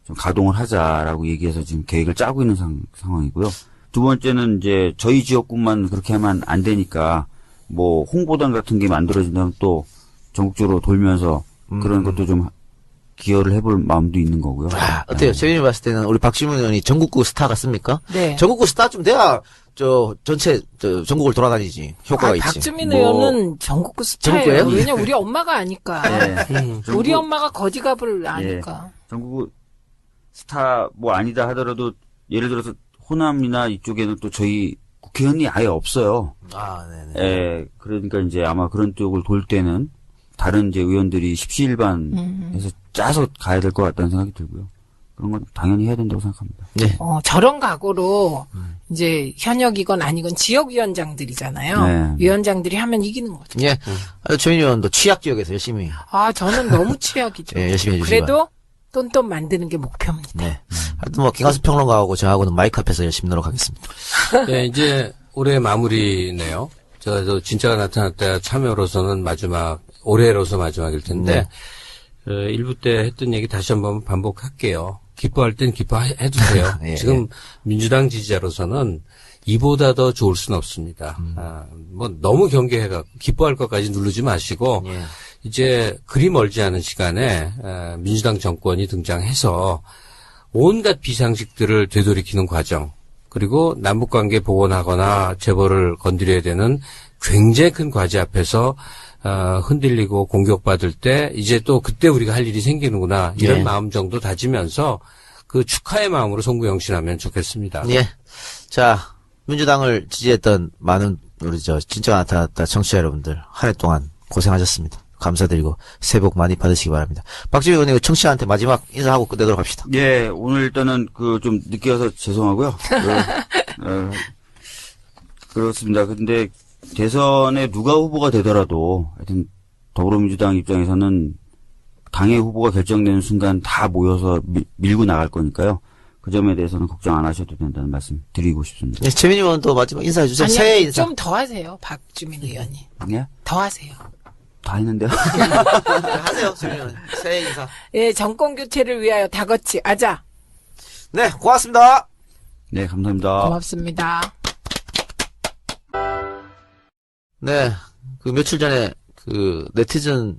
좀 가동을 하자라고 얘기해서 지금 계획을 짜고 있는 상황이고요. 두 번째는 이제 저희 지역구만 그렇게 하면 안 되니까 뭐 홍보단 같은 게 만들어진다면 또 전국적으로 돌면서 그런 것도 좀 기여를 해볼 마음도 있는 거고요. 어때요? 재민이 봤을 때는 우리 박지문 의원이 전국구 스타 같습니까? 네. 전국구 스타 좀 돼야 전체 전국을 돌아다니지 효과가 있지. 박주민 뭐- 의원은 전국구 스타예요. 전국구예요? 왜냐 우리 엄마가 아니까. 네. 우리 엄마가 거지갑을 아니까. 전국 스타 뭐 아니다 하더라도 예를 들어서 호남이나 이쪽에는 또 저희 국회의원이 아예 없어요. 네네. 예, 그러니까 이제 아마 그런 쪽을 돌 때는 다른 이제 의원들이 십시일반해서 짜서 가야 될 것 같다는 생각이 들고요. 그런 건 당연히 해야 된다고 생각합니다. 네. 저런 각오로 이제 현역이건 아니건 지역위원장들이잖아요. 네. 위원장들이 하면 이기는 거죠. 예. 재민이 의원도 취약 지역에서 열심히 저는 너무 취약이죠. 예, 열심히 해주시기 그래도 똔똔 만드는 게 목표입니다. 네. 하여튼 뭐 김한수 평론가하고 저하고는 마이크 앞에서 열심히 노력하겠습니다. 네, 이제 올해 마무리네요. 저 진짜가 나타났다 참여로서는 올해로서 마지막일 텐데, 일부 때 했던 얘기 다시 한번 반복할게요. 기뻐할 땐 기뻐해주세요. 예, 지금 민주당 지지자로서는 이보다 더 좋을 수는 없습니다. 뭐 너무 경계해가 기뻐할 것까지 누르지 마시고, 예. 이제 그리 멀지 않은 시간에 민주당 정권이 등장해서 온갖 비상식들을 되돌이키는 과정, 그리고 남북관계 복원하거나 재벌을 건드려야 되는 굉장히 큰 과제 앞에서 흔들리고 공격받을 때 이제 또 그때 우리가 할 일이 생기는구나 이런 예. 마음 정도 다지면서 그 축하의 마음으로 송구영신하면 좋겠습니다. 예. 자, 민주당을 지지했던 많은 우리 진짜가 나타났다 청취자 여러분들 한 해 동안 고생하셨습니다. 감사드리고 새해 복 많이 받으시기 바랍니다. 박지민 의원님 청취자한테 마지막 인사하고 끝내도록 합시다. 예, 오늘 일단은 좀 늦게 와서 죄송하고요. 그렇습니다. 근데 대선에 누가 후보가 되더라도 하여튼 더불어민주당 입장에서는 당의 후보가 결정되는 순간 다 모여서 밀고 나갈 거니까요. 그 점에 대해서는 걱정 안 하셔도 된다는 말씀 드리고 싶습니다. 예, 재민이 의원도 마지막 인사해 주세요. 아니요, 새해 인사. 좀 더 하세요, 박주민 의원님. 예? 더 하세요. 다 했는데요. 하세요, 재민이 의원. 새해 인사. 예, 정권 교체를 위하여 다같이 아자. 네, 고맙습니다. 네, 감사합니다. 고맙습니다. 네, 그 며칠 전에 그 네티즌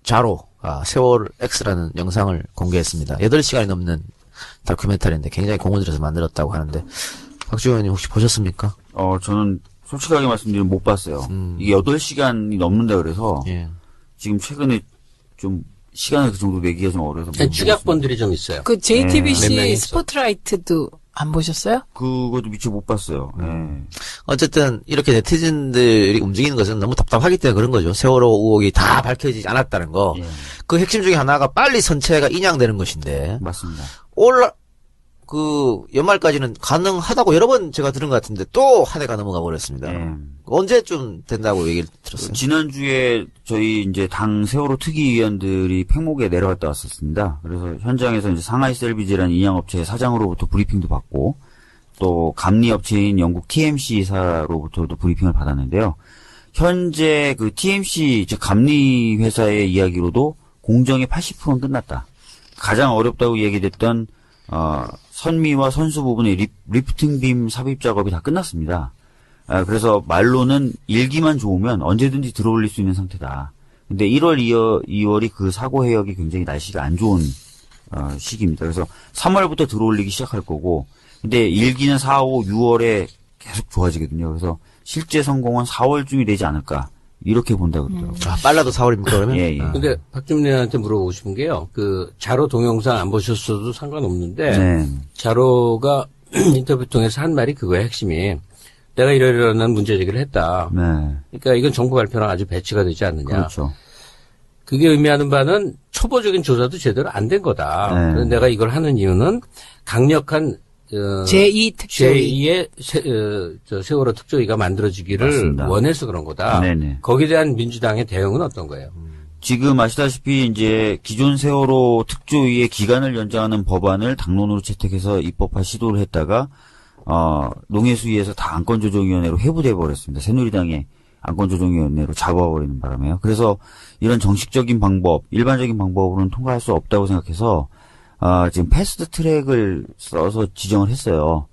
자로가 세월 X라는 영상을 공개했습니다. 8시간이 넘는 다큐멘터리인데 굉장히 공을 들여서 만들었다고 하는데 박지원 의원님 혹시 보셨습니까? 저는 솔직하게 말씀드리면 못 봤어요. 이게 8시간이 넘는다 그래서 예. 지금 최근에 좀 시간을 그 정도 내기가 좀 어려서 못 축약본들이 좀 있어요. 그 JTBC 몇 명이 있어. 스포트라이트도 안 보셨어요? 그것도 미처 못 봤어요. 예. 어쨌든 이렇게 네티즌들이 움직이는 것은 너무 답답하기 때문에 그런 거죠. 세월호 의혹이 다 밝혀지지 않았다는 거. 예. 그 핵심 중에 하나가 빨리 선체가 인양되는 것인데 맞습니다. 연말까지는 가능하다고 여러 번 제가 들은 것 같은데 또 한 해가 넘어가 버렸습니다. 예. 언제쯤 된다고 얘기를 들었어요? 지난주에 저희 이제 당 세월호 특위위원들이 팽목에 내려갔다 왔었습니다. 그래서 현장에서 이제 상하이 셀비지라는 인양업체 사장으로부터 브리핑도 받고 또 감리업체인 영국 TMC사로부터도 브리핑을 받았는데요. 현재 그 TMC 즉 감리 회사의 이야기로도 공정의 80%는 끝났다. 가장 어렵다고 얘기됐던 선미와 선수 부분의 리프팅빔 삽입 작업이 다 끝났습니다. 그래서 말로는 일기만 좋으면 언제든지 들어올릴 수 있는 상태다. 근데 1월, 2월이 그 사고 해역이 굉장히 날씨가 안 좋은 시기입니다. 그래서 3월부터 들어올리기 시작할 거고, 근데 일기는 4, 5, 6월에 계속 좋아지거든요. 그래서 실제 성공은 4월쯤이 되지 않을까. 이렇게 본다고 그러더라고요. 빨라도 4월입니까, 그러면? 예, 예. 근데 박주민 의원한테 물어보고 싶은 게요. 그 자로 동영상 안 보셨어도 상관없는데 네. 자로가 인터뷰 통해서 한 말이 그거예요. 핵심이. 내가 이러이러한 문제 제기를 했다. 네. 그러니까 이건 정부 발표랑 아주 배치가 되지 않느냐. 그렇죠. 그게 의미하는 바는 초보적인 조사도 제대로 안 된 거다. 네. 그래서 내가 이걸 하는 이유는 강력한 제2 특조위. 제2의 세월호 특조위가 만들어지기를 맞습니다. 원해서 그런 거다. 네네. 거기에 대한 민주당의 대응은 어떤 거예요? 지금 아시다시피 이제 기존 세월호 특조위의 기간을 연장하는 법안을 당론으로 채택해서 입법할 시도를 했다가 농해수위에서 다 안건조정위원회로 회부돼 버렸습니다. 새누리당의 안건조정위원회로 잡아버리는 바람에요. 그래서 이런 정식적인 방법, 일반적인 방법으로는 통과할 수 없다고 생각해서 지금 패스트 트랙을 써서 지정을 했어요.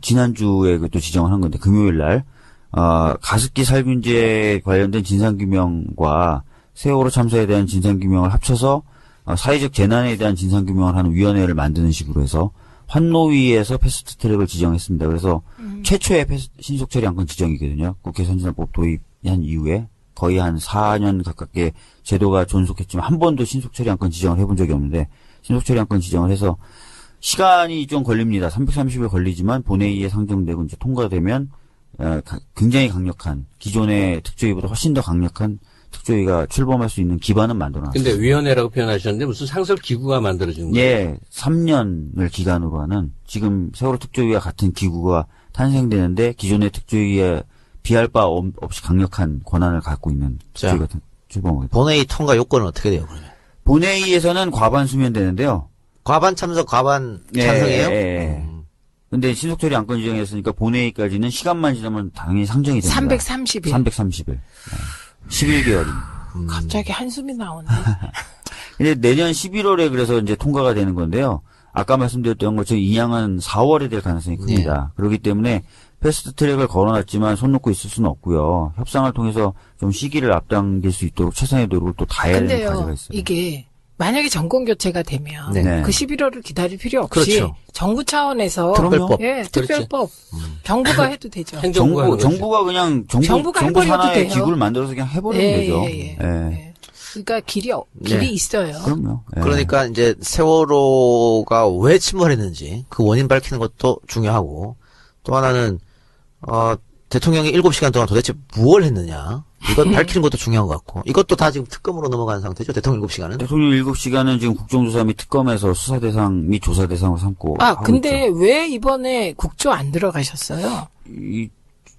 지난주에 또 지정을 한 건데 금요일 날 가습기 살균제 관련된 진상규명과 세월호 참사에 대한 진상규명을 합쳐서 사회적 재난에 대한 진상규명을 하는 위원회를 만드는 식으로 해서 환노위에서 패스트트랙을 지정했습니다. 그래서 최초의 신속처리 안건 지정이거든요. 국회 선진화법 도입한 이후에 거의 한 4년 가깝게 제도가 존속했지만 한 번도 신속처리 안건 지정을 해본 적이 없는데 신속처리 안건 지정을 해서 시간이 좀 걸립니다. 330일 걸리지만 본회의에 상정되고 이제 통과되면 굉장히 강력한 기존의 특조위보다 훨씬 더 강력한 특조위가 출범할 수 있는 기반은 만들어놨어요. 근데 위원회라고 표현하셨는데 무슨 상설 기구가 만들어진 거예요? 예, 3년을 기간으로 하는 지금 세월호 특조위와 같은 기구가 탄생되는데 기존의 특조위에 비할 바 없이 강력한 권한을 갖고 있는 특조위가 출범을. 본회의 통과 요건은 어떻게 돼요, 그러면? 본회의에서는 과반 수면되는데요. 과반 참석, 과반 찬성이에요? 예. 근데 신속처리 안건 지정했으니까 본회의까지는 시간만 지나면 당연히 상정이 됩니다. 330일. 330일. 11개월입니다. 갑자기 한숨이 나오네. 근데 내년 11월에 그래서 이제 통과가 되는 건데요. 아까 말씀드렸던 것처럼 이양은 4월에 될 가능성이 큽니다. 그렇기 때문에 패스트 트랙을 걸어놨지만 손 놓고 있을 수는 없고요. 협상을 통해서 좀 시기를 앞당길 수 있도록 최선의 노력을 또 다해야 되는 과제가 근데요, 있어요. 이게 만약에 정권 교체가 되면 네. 그 11월을 기다릴 필요 없이 그렇죠. 정부 차원에서 특별법. 예, 특별법 정부가 해도 되죠. 행정부가 하는 거죠. 정부가 그냥 정부가 정부 해버려도 산하의 돼요. 기구를 만들어서 그냥 해버리면 되죠. 예. 예. 그러니까 길이 네. 있어요. 그럼요. 예. 그러니까 이제 세월호가 왜 침몰했는지 그 원인 밝히는 것도 중요하고 또 하나는 대통령이 7시간 동안 도대체 무엇을 했느냐 이것 밝히는 것도 중요한 것 같고 이것도 다 지금 특검으로 넘어가는 상태죠. 대통령 7시간은. 대통령 7시간은 지금 국정조사 및 특검에서 수사 대상 및 조사 대상으로 삼고 하고 근데 있죠. 왜 이번에 국조 안 들어가셨어요?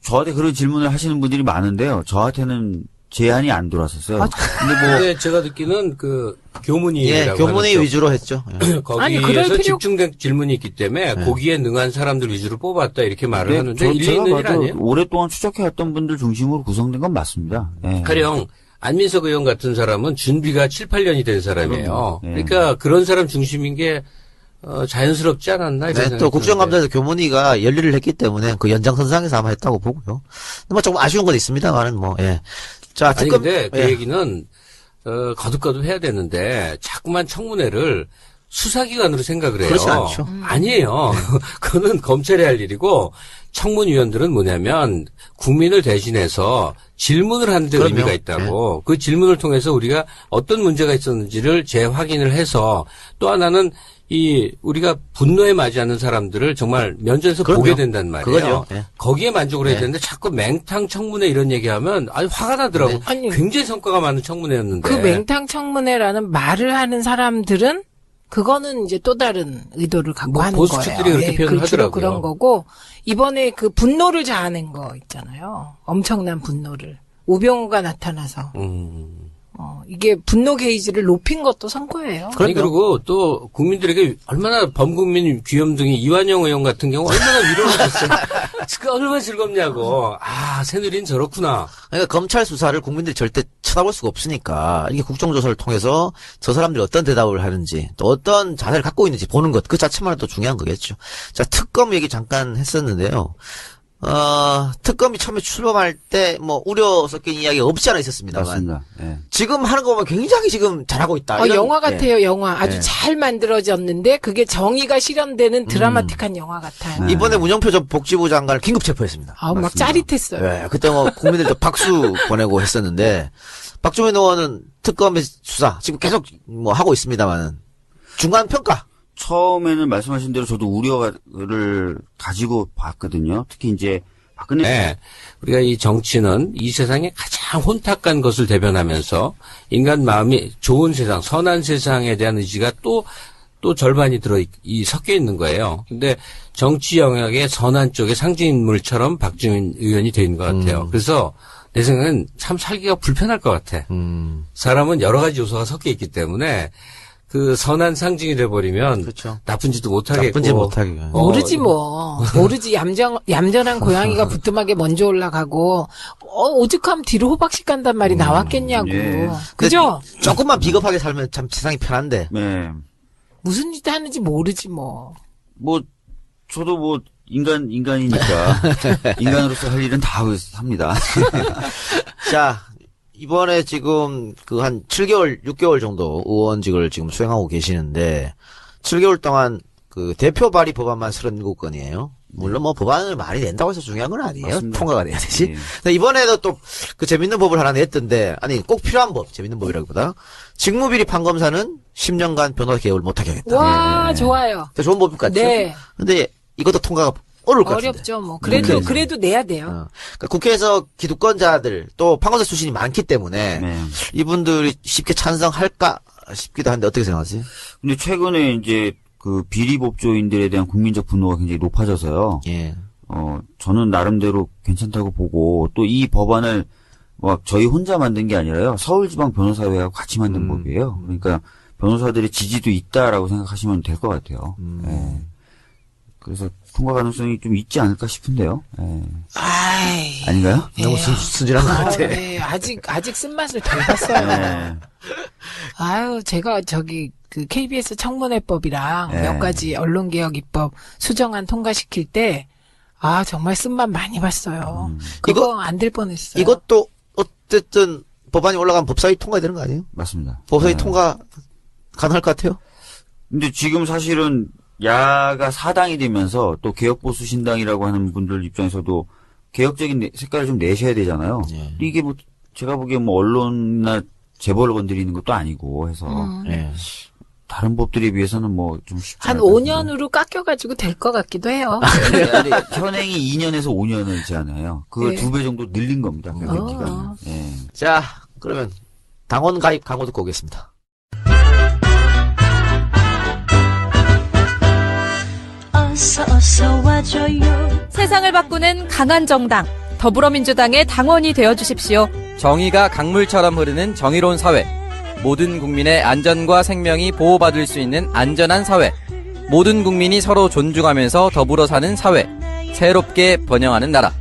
저한테 그런 질문을 하시는 분들이 많은데요. 저한테는 제안이 안 들어왔었어요. 근데 뭐 근데 제가 듣기는 그 교문위라고 교문회의 하는 위주로 했죠. 예. 아니, 그럴 거기에서 필요- 집중된 질문이 있기 때문에 거기에 능한 사람들 위주로 뽑았다 이렇게 말을 하는데 제가 일리 있는 일 봐도 아니에요? 오랫동안 추적해왔던 분들 중심으로 구성된 건 맞습니다. 예. 가령 안민석 의원 같은 사람은 준비가 7, 8년이 된 사람이에요. 그럼요. 예. 그러니까 그런 사람 중심인 게 자연스럽지 않았나 이런 네, 생각이 또 드는데. 국정감사에서 교문위가 열일을 했기 때문에 그 연장선상에서 아마 했다고 보고요. 근데 뭐 조금 아쉬운 건 있습니다만은 뭐 예. 자, 아니 특검 근데 그 예. 얘기는 거듭거듭 해야 되는데 자꾸만 청문회를 수사기관으로 생각을 해요. 그렇지 않죠. 아니에요. 그거는 검찰이 할 일이고 청문위원들은 뭐냐면 국민을 대신해서 질문을 하는 데 그럼요. 의미가 있다고. 그 질문을 통해서 우리가 어떤 문제가 있었는지를 재확인을 해서 또 하나는 우리가 분노에 맞이하는 사람들을 정말 면전에서 그럼요. 보게 된단 말이에요. 그거죠. 예. 거기에 만족을 해야 네. 되는데 자꾸 맹탕 청문회 이런 얘기하면 아주 화가 나더라고. 네. 아니, 굉장히 성과가 많은 청문회였는데. 그 맹탕 청문회라는 말을 하는 사람들은 그거는 이제 또 다른 의도를 갖고 뭐 하는 보수층들이 거예요. 그렇게 표현을 그 주로 하더라고요. 그런 거고 이번에 그 분노를 자아낸 거 있잖아요. 엄청난 분노를 우병우가 나타나서 이게 분노 게이지를 높인 것도 성과예요. 아니 그리고 또 국민들에게 얼마나 범국민 귀염둥이 이완영 의원 같은 경우 얼마나 위로를 줬어요. 그 얼마나 즐겁냐고. 아 새누리는 저렇구나. 그러니까 검찰 수사를 국민들이 절대 쳐다볼 수가 없으니까 이게 국정조사를 통해서 저 사람들이 어떤 대답을 하는지 또 어떤 자세를 갖고 있는지 보는 것 그 자체만 해도 중요한 거겠죠. 자, 특검 얘기 잠깐 했었는데요. 특검이 처음에 출범할 때 뭐 우려 섞인 이야기 없지 않아 있었습니다만 맞습니다. 예. 지금 하는 거 보면 굉장히 지금 잘하고 있다. 이런- 영화 예. 같아요, 영화. 아주 예. 잘 만들어졌는데 그게 정의가 실현되는 드라마틱한 영화 같아요. 네. 이번에 문영표 전 복지부 장관을 긴급 체포했습니다. 아우, 막 맞습니다. 짜릿했어요. 예, 그때 뭐 국민들도 박수 보내고 했었는데 박주민 의원은 특검의 수사 지금 계속 뭐 하고 있습니다만은 중간 평가. 처음에는 말씀하신 대로 저도 우려를 가지고 봤거든요. 특히 이제 박근혜 네. 우리가 이 정치는 이 세상에 가장 혼탁한 것을 대변하면서 인간 마음이 좋은 세상, 선한 세상에 대한 의지가 또 절반이 섞여 있는 거예요. 근데 정치 영역의 선한 쪽의 상징인물처럼 박주민 의원이 된 것 같아요. 그래서 내 생각엔 참 살기가 불편할 것 같아. 사람은 여러 가지 요소가 섞여 있기 때문에 그 선한 상징이 돼버리면 그렇죠. 나쁜 짓도 못하겠고. 나쁜 짓 못하게. 모르지 뭐. 모르지. 얌전한 고양이가 부뚜막에 먼저 올라가고 오죽하면 뒤로 호박씩 간단 말이 나왔겠냐고. 예. 그죠? 근데 조금만 비겁하게 살면 참 세상이 편한데. 네. 무슨 짓 하는지 모르지 뭐. 저도 인간이니까. 인간으로서 할 일은 다 합니다. 자, 이번에 지금 그 한 7개월, 6개월 정도 의원직을 지금 수행하고 계시는데, 7개월 동안 그 대표 발의 법안만 37건이에요. 물론 뭐 법안을 많이 낸다고 해서 중요한 건 아니에요. 맞습니다. 통과가 돼야 되지. 예. 근데 이번에도 또 그 재밌는 법을 하나 냈던데, 아니, 꼭 필요한 법, 재밌는 법이라기보다, 직무비리 판검사는 10년간 변호사 개업을 못하게 하겠다. 와, 좋아요. 되게 좋은 법일 것 같죠? 네. 근데 이것도 통과가 어려울 것 같은데. 어렵죠, 뭐. 그래도 내야 돼요. 그러니까 국회에서 기득권자들 또 판검사 출신이 많기 때문에 네. 이분들이 쉽게 찬성할까 싶기도 한데 어떻게 생각하세요? 근데 최근에 이제 그 비리법조인들에 대한 국민적 분노가 굉장히 높아져서요. 예. 저는 나름대로 괜찮다고 보고 또 이 법안을 막 저희 혼자 만든 게 아니라요. 서울지방 변호사회하고 같이 만든 법이에요. 그러니까 변호사들의 지지도 있다라고 생각하시면 될 것 같아요. 예. 그래서 통과 가능성이 좀 있지 않을까 싶은데요. 예. 아이. 아닌가요? 너무 순진한 것 같아. 네, 아직 쓴맛을 덜 봤어요. 네. 아유, 제가 그 KBS 청문회법이랑 네. 몇 가지 언론개혁 입법 수정안 통과시킬 때, 정말 쓴맛 많이 봤어요. 그거 안 될 뻔했어요. 이것도 어쨌든 법안이 올라가면 법사위 통과해야 되는 거 아니에요? 맞습니다. 법사위 네. 통과 가능할 것 같아요? 근데 지금 사실은 야가 사당이 되면서 또 개혁보수신당이라고 하는 분들 입장에서도 개혁적인 색깔을 좀 내셔야 되잖아요. 예. 근데 이게 뭐 제가 보기엔 뭐 언론이나 재벌을 건드리는 것도 아니고 해서 예. 다른 법들에 비해서는 뭐 좀 쉽지 한 않을 것 같은데. 5년으로 깎여가지고 될 것 같기도 해요. 근데 현행이 2년에서 5년을 제한해요. 그걸 네. 2배 정도 늘린 겁니다. 변경 기간을. 예. 자, 그러면 당원 가입 광고 듣고 오겠습니다. 어서 와줘요. 세상을 바꾸는 강한 정당 더불어민주당의 당원이 되어주십시오. 정의가 강물처럼 흐르는 정의로운 사회. 모든 국민의 안전과 생명이 보호받을 수 있는 안전한 사회. 모든 국민이 서로 존중하면서 더불어 사는 사회. 새롭게 번영하는 나라.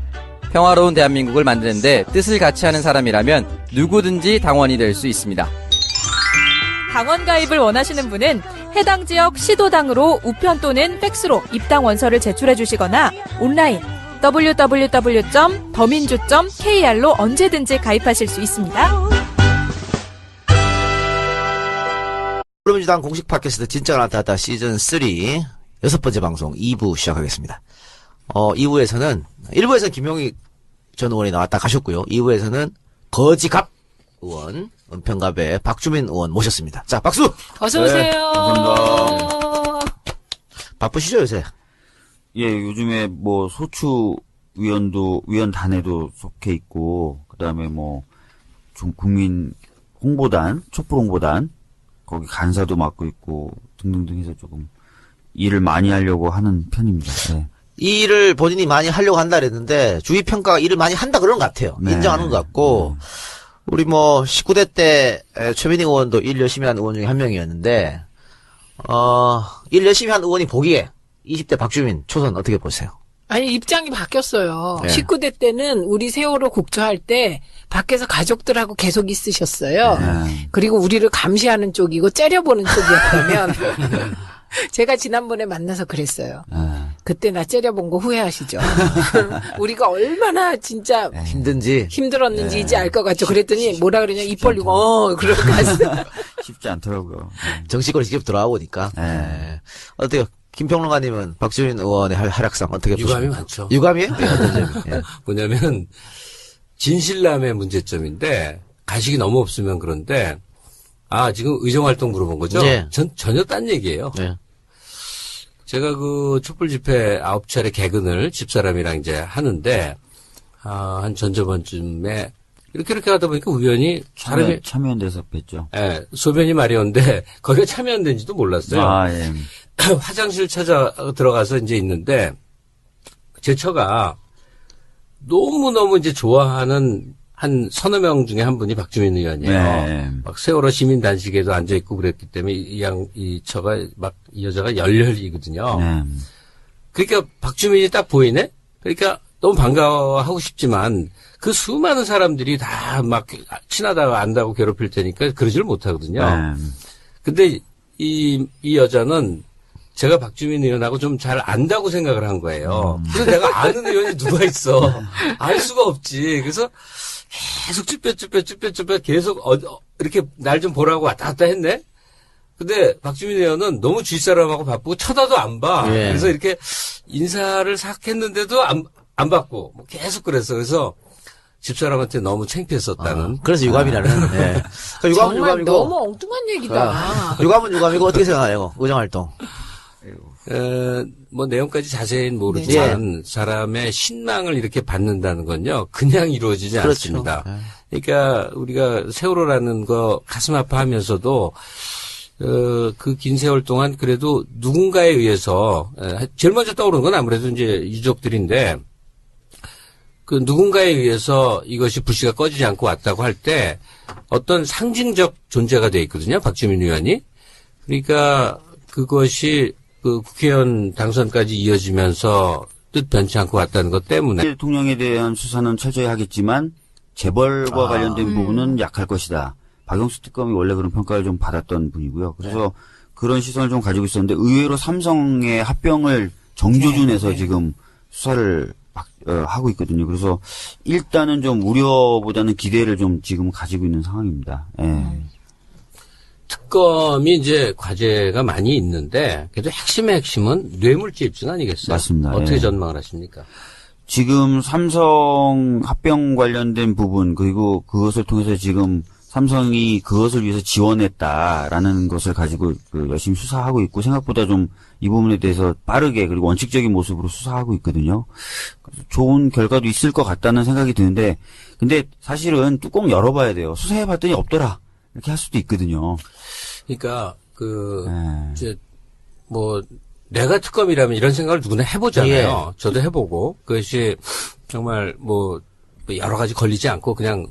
평화로운 대한민국을 만드는데 뜻을 같이 하는 사람이라면 누구든지 당원이 될 수 있습니다. 당원 가입을 원하시는 분은 해당 지역 시도당으로 우편 또는 팩스로 입당 원서를 제출해 주시거나 온라인 www.더민주.kr로 언제든지 가입하실 수 있습니다. 더불어민주당 공식 팟캐스트 진짜가 나타났다 시즌 3 6번째 방송 2부 시작하겠습니다. 2부에서는 1부에서는 김용희 전 의원이 나왔다 가셨고요. 2부에서는 거지갑 의원, 은평갑의 박주민 의원 모셨습니다. 자, 박수! 어서 오세요. 감사합니다. 바쁘시죠, 요새? 예, 요즘에 뭐 소추 위원단에도 속해 있고, 그 다음에 뭐, 좀 국민 홍보단, 촛불 홍보단, 거기 간사도 맡고 있고, 등등등 해서 조금 일을 많이 하려고 하는 편입니다. 네. 이 일을 본인이 많이 하려고 한다 그랬는데, 주위 평가가 일을 많이 한다 그런 것 같아요. 네. 인정하는 것 같고, 우리 뭐, 19대 때, 최민희 의원도 일 열심히 한 의원 중에 한 명이었는데, 일 열심히 한 의원이 보기에, 20대 박주민, 초선 어떻게 보세요? 아니, 입장이 바뀌었어요. 네. 19대 때는 우리 세월호 국조할 때 밖에서 가족들하고 계속 있으셨어요. 네. 그리고 우리를 감시하는 쪽이고 째려보는 쪽이었다면 제가 지난번에 만나서 그랬어요. 그때 나 째려본 거 후회하시죠? 우리가 얼마나 진짜 힘든지. 힘들었는지 이제 알 것 같죠? 그랬더니 뭐라 그러냐 입 벌리고 그러고 갔어. 쉽지 않더라고요. 정치권에 직접 들어와 보니까. 네. 어때요? 김평론가님은 박주민 의원의 활약상 어떻게 유감이 보십니까? 많죠. 유감이에요? 네, 어떤 점이? 예. 뭐냐면 진실남의 문제점인데 가식이 너무 없으면 그런데 지금 의정활동 물어본 거죠? 네. 전혀 딴 얘기예요. 네. 제가 그 촛불 집회 9차례 개근을 집사람이랑 이제 하는데 한 전저번쯤에 이렇게 하다 보니까 우연히 사람이 참여연대에서 뵀죠. 예, 소변이 마려운데 거기가 참여연대인지도 몰랐어요. 예. 화장실 찾아 들어가서 이제 있는데 제 처가 너무너무 이제 좋아하는 한 서너 명 중에 한 분이 박주민 의원이에요. 네. 막 세월호 시민 단식에도 앉아 있고 그랬기 때문에 이 처가 막 이 여자가 열렬이거든요. 네. 그러니까 박주민이 딱 보이네? 그러니까 너무 반가워하고 싶지만 그 수많은 사람들이 다 막 친하다고 안다고 괴롭힐 테니까 그러지를 못하거든요. 네. 근데 이 여자는 제가 박주민 의원하고 좀 잘 안다고 생각을 한 거예요. 그래서 내가 아는 의원이 누가 있어. 알 수가 없지. 그래서 계속 쭈뼛 계속 이렇게 날 좀 보라고 왔다 갔다 했네. 근데 박주민 의원은 너무 주위 사람하고 바쁘고 쳐다도 안 봐. 예. 그래서 이렇게 인사를 싹 했는데도 안 받고 뭐 계속 그랬어. 그래서 집사람한테 너무 창피했었다는. 그래서 유감이라는. 예. 그 유감은 정말 유감이고. 너무 엉뚱한 얘기다. 유감은 유감이고 어떻게 생각해요? 의정활동. 뭐 내용까지 자세히는 모르지만 사람의 신망을 이렇게 받는다는 건요 그냥 이루어지지 그렇죠. 않습니다. 그러니까 우리가 세월호라는 거 가슴 아파하면서도 그 긴 세월 동안 그래도 누군가에 의해서 제일 먼저 떠오르는 건 아무래도 이제 유족들인데 그 누군가에 의해서 이것이 불씨가 꺼지지 않고 왔다고 할 때 어떤 상징적 존재가 돼 있거든요. 박주민 의원이. 그러니까 그것이 그 국회의원 당선까지 이어지면서 뜻 변치 않고 왔다는 것 때문에 대통령에 대한 수사는 철저히 하겠지만 재벌과 관련된 부분은 약할 것이다. 박영수 특검이 원래 그런 평가를 좀 받았던 분이고요. 그래서 그런 시선을 좀 가지고 있었는데 의외로 삼성의 합병을 정조준해서 지금 수사를 하고 있거든요. 그래서 일단은 좀 우려보다는 기대를 좀 지금 가지고 있는 상황입니다. 예. 특검이 이제 과제가 많이 있는데 그래도 핵심의 핵심은 뇌물죄 입증 아니겠어요? 맞습니다. 어떻게 예. 전망을 하십니까? 지금 삼성 합병 관련된 부분 그리고 그것을 통해서 지금 삼성이 그것을 위해서 지원했다라는 것을 가지고 열심히 수사하고 있고 생각보다 좀 이 부분에 대해서 빠르게 그리고 원칙적인 모습으로 수사하고 있거든요. 그래서 좋은 결과도 있을 것 같다는 생각이 드는데 근데 사실은 뚜껑 열어봐야 돼요. 수사해봤더니 없더라 이렇게 할 수도 있거든요. 그러니까 이제 뭐 내가 특검이라면 이런 생각을 누구나 해보잖아요. 저도 해보고 그것이 정말 뭐 여러 가지 걸리지 않고 그냥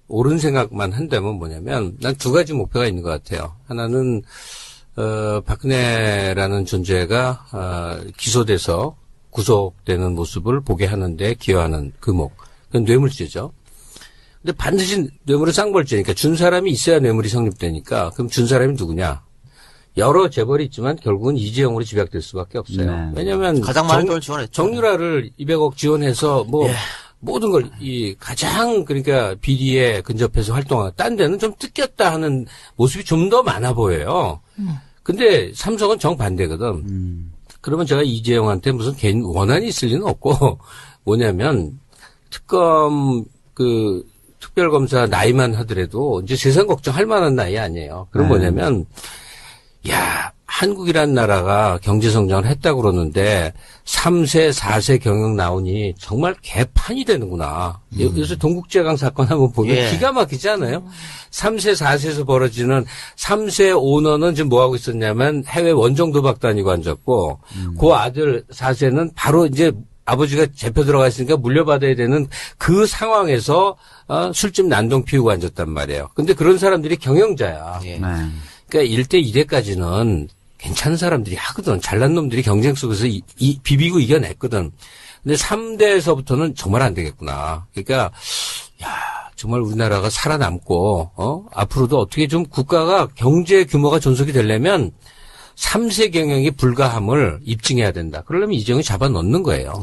옳은 생각만 한다면 뭐냐면 난 두 가지 목표가 있는 것 같아요. 하나는 박근혜라는 존재가 기소돼서 구속되는 모습을 보게 하는데 기여하는 그 목. 그건 뇌물죄죠. 근데 반드시 뇌물은 쌍벌죄니까 준 사람이 있어야 뇌물이 성립되니까 그럼 준 사람이 누구냐? 여러 재벌이 있지만 결국은 이재용으로 집약될 수밖에 없어요. 네. 왜냐하면 가장 많은 돈을 지원했죠. 정유라를 200억 지원해서 뭐 모든 걸 가장 그러니까 비리에 근접해서 활동하고 딴 데는 좀 뜯겼다 하는 모습이 좀 더 많아 보여요. 근데 삼성은 정반대거든. 그러면 제가 이재용한테 무슨 개인 원한이 있을 리는 없고 뭐냐면 특검 특별검사 나이만 하더라도 이제 세상 걱정할 만한 나이 아니에요. 그럼 뭐냐면 한국이란 나라가 경제 성장을 했다고 그러는데 3세, 4세 경영 나오니 정말 개판이 되는구나. 요새 동국제강 사건 한번 보면 기가 막히지 않아요? 3세, 4세에서 벌어지는 3세 오너는 지금 뭐 하고 있었냐면 해외 원정 도박 다니고 앉았고 그 아들 4세는 바로 이제 아버지가 잡혀 들어가 있으니까 물려받아야 되는 그 상황에서 술집 난동 피우고 앉았단 말이에요. 근데 그런 사람들이 경영자야. 그러니까 1대 2대까지는 괜찮은 사람들이 하거든. 잘난 놈들이 경쟁 속에서 비비고 이겨냈거든. 근데 3대에서부터는 정말 안 되겠구나. 그러니까 정말 우리나라가 살아남고 앞으로도 어떻게 좀 국가가 경제 규모가 존속이 되려면 3세 경영이 불가함을 입증해야 된다. 그러려면 이재용이 잡아 넣는 거예요.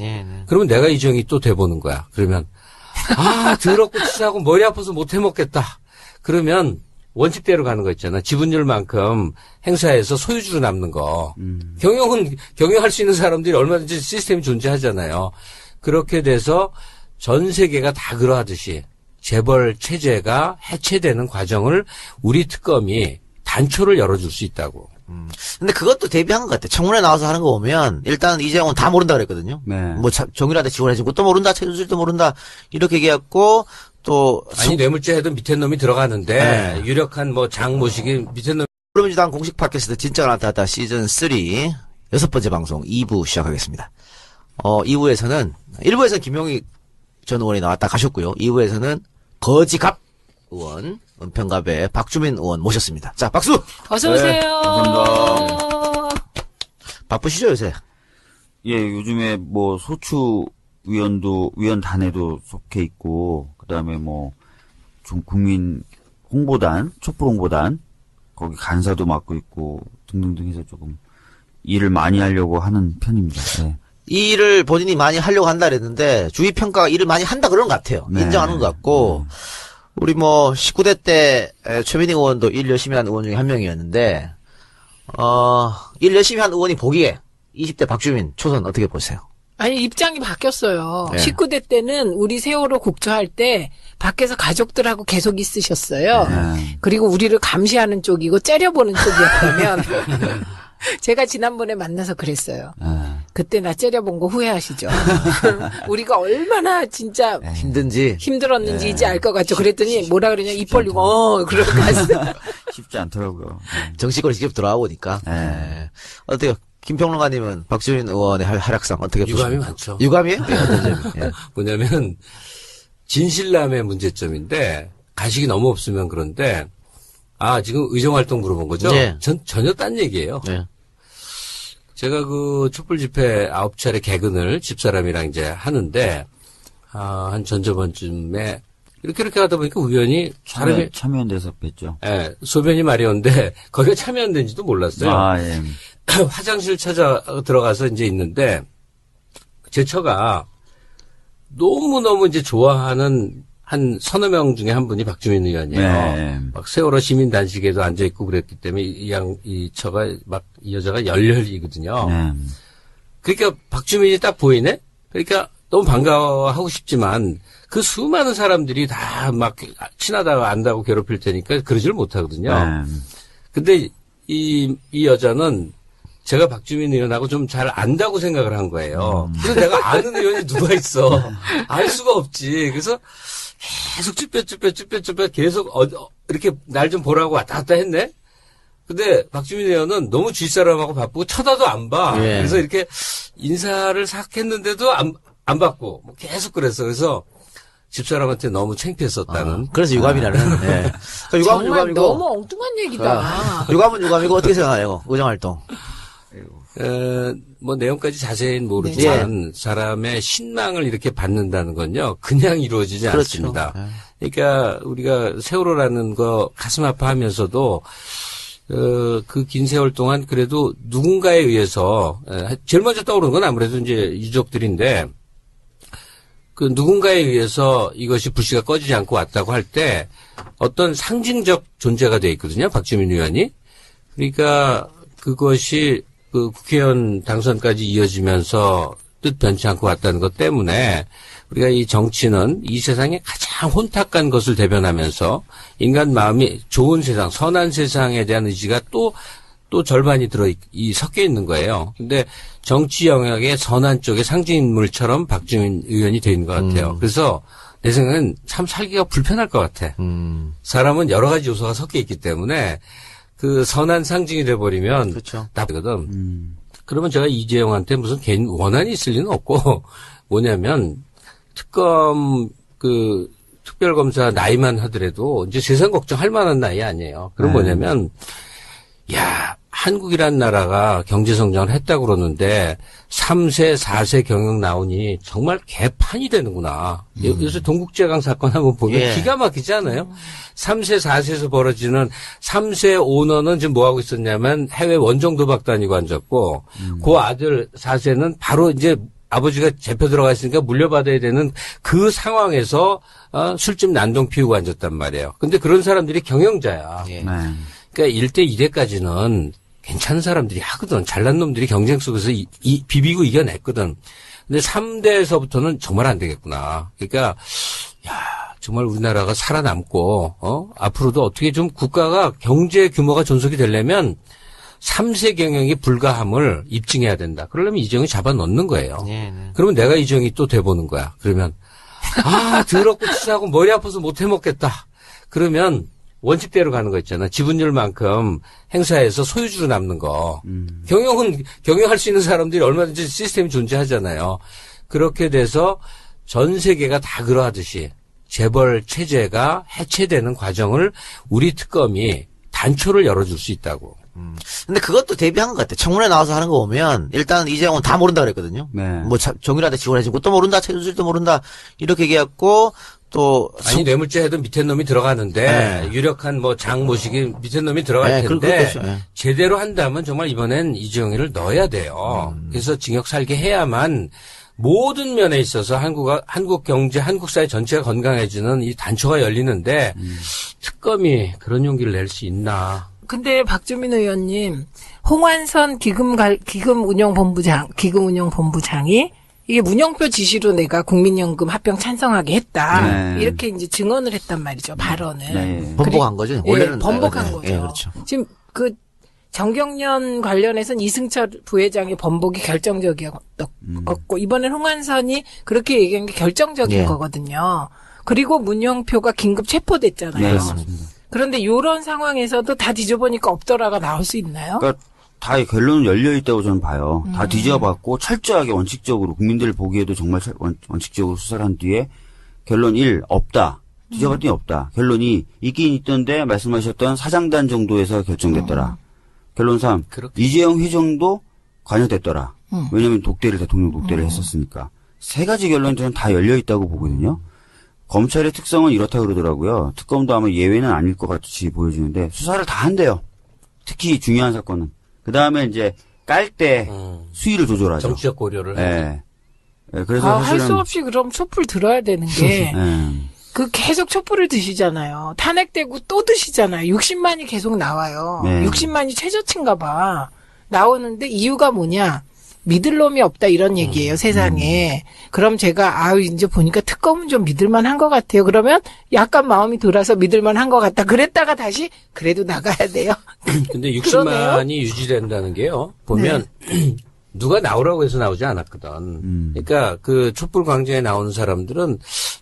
그러면 내가 이재용이 또 돼보는 거야. 그러면 더럽고 치사하고 머리 아파서 못 해먹겠다. 그러면 원칙대로 가는 거 있잖아. 지분율만큼 행사해서 소유주로 남는 거. 경영할 수 있는 사람들이 얼마든지 시스템이 존재하잖아요. 그렇게 돼서 전 세계가 다 그러하듯이 재벌 체제가 해체되는 과정을 우리 특검이 단초를 열어줄 수 있다고. 근데 그것도 대비한 것 같아. 청문회 나와서 하는 거 보면 일단 이재용은 다 모른다 그랬거든요. 뭐 정유라한테 지원해주고 또 모른다, 최순실도 모른다 이렇게 얘기했고 또 아니 뇌물죄 해도 밑에 놈이 들어가는데 유력한 뭐 장 모시기 밑에 놈. 더불어민주당 공식 팟캐스트 진짜가 나타났다 시즌 3 6번째 방송 2부 시작하겠습니다. 1부에서는 김용익 전 의원이 나왔다 가셨고요. 2부에서는 거지갑 의원, 은평갑의 박주민 의원 모셨습니다. 자, 박수! 어서오세요. 감사합니다. 바쁘시죠, 요새? 요즘에 뭐 소추 위원단에도 속해 있고, 그 다음에 뭐, 좀 국민 홍보단, 촛불 홍보단, 거기 간사도 맡고 있고, 등등등 해서 조금 일을 많이 하려고 하는 편입니다. 네. 이 일을 본인이 많이 하려고 한다 그랬는데 주위 평가가 일을 많이 한다 그런 것 같아요. 네. 인정하는 것 같고 우리 뭐 19대 때 최민희 의원도 일 열심히 한 의원 중에 한 명이었는데 일 열심히 한 의원이 보기에 20대 박주민 초선 어떻게 보세요? 아니, 입장이 바뀌었어요. 네. 19대 때는 우리 세월호 국조할 때 밖에서 가족들하고 계속 있으셨어요. 그리고 우리를 감시하는 쪽이고 째려보는 쪽이었다면 제가 지난번에 만나서 그랬어요. 그때 나 째려본 거 후회하시죠? 우리가 얼마나 진짜 힘들었는지 이제 알 것 같죠? 그랬더니 뭐라 그러냐, 입 벌리고 그러고 갔어. 쉽지 않더라고요. 정치권에 직접 들어와보니까. 네. 어때요? 김평론가님은 박주민 의원의 활약상 어떻게 보십니까? 유감이 많죠. 유감이에요? 네, 어떤 점이? 예. 뭐냐면 진실남의 문제점인데 가식이 너무 없으면 그런데 지금 의정활동 물어본 거죠? 네. 전혀 딴 얘기예요. 네. 제가 그 촛불 집회 9차례 개근을 집사람이랑 이제 하는데 한 전저번쯤에 이렇게 하다 보니까 우연히 사람이 참여연대에서 뵀죠. 예, 소변이 마려운데 거기가 참여연대인지도 몰랐어요. 예. 화장실 찾아 들어가서 이제 있는데 제 처가 너무너무 이제 좋아하는 한 서너 명 중에 한 분이 박주민 의원이에요. 네. 막 세월호 시민 단식에도 앉아 있고 그랬기 때문에 이 처가 막 이 여자가 열렬이거든요. 그러니까 박주민이 딱 보이네. 그러니까 너무 반가워하고 싶지만 그 수많은 사람들이 다 막 친하다고 안다고 괴롭힐 테니까 그러지를 못하거든요. 근데 이 여자는 제가 박주민 의원하고 좀 잘 안다고 생각을 한 거예요. 그래서 내가 아는 의원이 누가 있어. 알 수가 없지. 그래서 계속 쭈뼛 계속 이렇게 날 좀 보라고 왔다 갔다 했네. 근데 박주민 의원은 너무 뒷사람하고 바쁘고 쳐다도 안 봐. 예. 그래서 이렇게 인사를 싹 했는데도 안 받고 뭐 계속 그랬어. 그래서 집사람한테 너무 창피했었다는. 그래서 유감이라는. 예. 그러니까 유감은 정말 유감이고. 너무 엉뚱한 얘기다. 유감은 유감이고 어떻게 생각해요? 의정활동. 뭐 내용까지 자세히는 모르지만 사람의 신망을 이렇게 받는다는 건요 그냥 이루어지지 않습니다. 그러니까 우리가 세월호라는 거 가슴 아파하면서도 그 긴 세월 동안 그래도 누군가에 의해서 제일 먼저 떠오르는 건 아무래도 이제 유족들인데 그 누군가에 의해서 이것이 불씨가 꺼지지 않고 왔다고 할 때 어떤 상징적 존재가 돼 있거든요. 박주민 의원이. 그러니까 그것이 그 국회의원 당선까지 이어지면서 뜻 변치 않고 왔다는 것 때문에 우리가 이 정치는 이 세상에 가장 혼탁한 것을 대변하면서 인간 마음이 좋은 세상, 선한 세상에 대한 의지가 또 절반이 섞여 있는 거예요. 근데 정치 영역의 선한 쪽의 상징인물처럼 박주민 의원이 돼 있는 것 같아요. 그래서 내 생각엔 참 살기가 불편할 것 같아. 사람은 여러 가지 요소가 섞여 있기 때문에 그 선한 상징이 돼버리면 그렇죠. 나쁘거든. 그러면 제가 이재용한테 무슨 개인 원한이 있을 리는 없고 뭐냐면 특검 특별검사 나이만 하더라도 이제 세상 걱정할 만한 나이 아니에요. 그럼 뭐냐면 야 한국이란 나라가 경제성장을 했다고 그러는데 3세, 4세 경영 나오니 정말 개판이 되는구나. 요새 동국제강 사건 한번 보면 기가 막히지 않아요? 3세, 4세에서 벌어지는 3세 오너는 지금 뭐하고 있었냐면 해외 원정 도박 다니고 앉았고 그 아들 4세는 바로 이제 아버지가 잡혀 들어가 있으니까 물려받아야 되는 그 상황에서 술집 난동 피우고 앉았단 말이에요. 근데 그런 사람들이 경영자야. 그러니까 1대 2대까지는 괜찮은 사람들이 하거든. 잘난 놈들이 경쟁 속에서 비비고 이겨냈거든. 근데 3대에서부터는 정말 안 되겠구나. 그러니까 정말 우리나라가 살아남고 앞으로도 어떻게 좀 국가가 경제 규모가 존속이 되려면 3세 경영이 불가함을 입증해야 된다. 그러려면 이재용이 잡아 넣는 거예요. 그러면 내가 이재용이 또 돼보는 거야. 그러면 더럽고 치사하고 머리 아파서 못 해먹겠다. 그러면 원칙대로 가는 거 있잖아. 지분율만큼 행사해서 소유주로 남는 거. 경영할 수 있는 사람들이 얼마든지 시스템이 존재하잖아요. 그렇게 돼서 전 세계가 다 그러하듯이 재벌 체제가 해체되는 과정을 우리 특검이 단초를 열어줄 수 있다고. 근데 그것도 대비한 것 같아. 청문회 나와서 하는 거 보면 일단 이재용은 다 모른다 그랬거든요. 뭐 정유라한테 지원해주고 또 모른다, 최순실도 모른다 이렇게 얘기했고 또 아니 뇌물죄 해도 밑에 놈이 들어가는데 유력한 뭐 장모식이 밑에 놈이 들어갈 텐데 제대로 한다면 정말 이번엔 이재용이를 넣어야 돼요. 그래서 징역 살게 해야만 모든 면에 있어서 한국 경제, 한국 사회 전체가 건강해지는 이 단초가 열리는데 특검이 그런 용기를 낼 수 있나? 근데 박주민 의원님, 홍완선 기금운용본부장이 이게 문영표 지시로 내가 국민연금 합병 찬성하게 했다. 이렇게 이제 증언을 했단 말이죠, 발언을. 번복한 거죠. 원래는 번복한 거죠. 그렇죠. 지금 그 정경련 관련해서는 이승철 부회장의 번복이 결정적이었고 이번엔 홍완선이 그렇게 얘기한 게 결정적인 거거든요. 그리고 문영표가 긴급 체포됐잖아요. 그런데 이런 상황에서도 다 뒤져보니까 없더라가 나올 수 있나요? 그러니까 다 결론은 열려 있다고 저는 봐요. 다 뒤져봤고 철저하게 원칙적으로 국민들 보기에도 정말 원칙적으로 수사를 한 뒤에 결론 1 없다. 뒤져봤더니 없다. 결론이 있긴 있던데 말씀하셨던 사장단 정도에서 결정됐더라. 결론 3 이재용 회장도 관여됐더라. 왜냐하면 대통령 독대를 했었으니까. 세 가지 결론이 저는 다 열려 있다고 보거든요. 검찰의 특성은 이렇다 그러더라고요. 특검도 아마 예외는 아닐 것 같이 보여지는데 수사를 다 한대요. 특히 중요한 사건은. 그 다음에 이제 깔 때 수위를 조절하죠. 정치적 고려를. 네. 그래서 할 수 없이 그럼 촛불 들어야 되는 게 그 계속 촛불을 드시잖아요. 탄핵되고 또 드시잖아요. 60만이 계속 나와요. 60만이 최저치인가 봐. 나오는데 이유가 뭐냐? 믿을 놈이 없다 이런 얘기예요, 세상에. 그럼 제가 이제 보니까 특검은 좀 믿을만 한 것 같아요. 그러면 약간 마음이 돌아서 믿을만 한 것 같다. 그랬다가 다시 그래도 나가야 돼요. 근데 60만이 유지된다는 게요. 보면 누가 나오라고 해서 나오지 않았거든. 그러니까 그 촛불 광장에 나오는 사람들은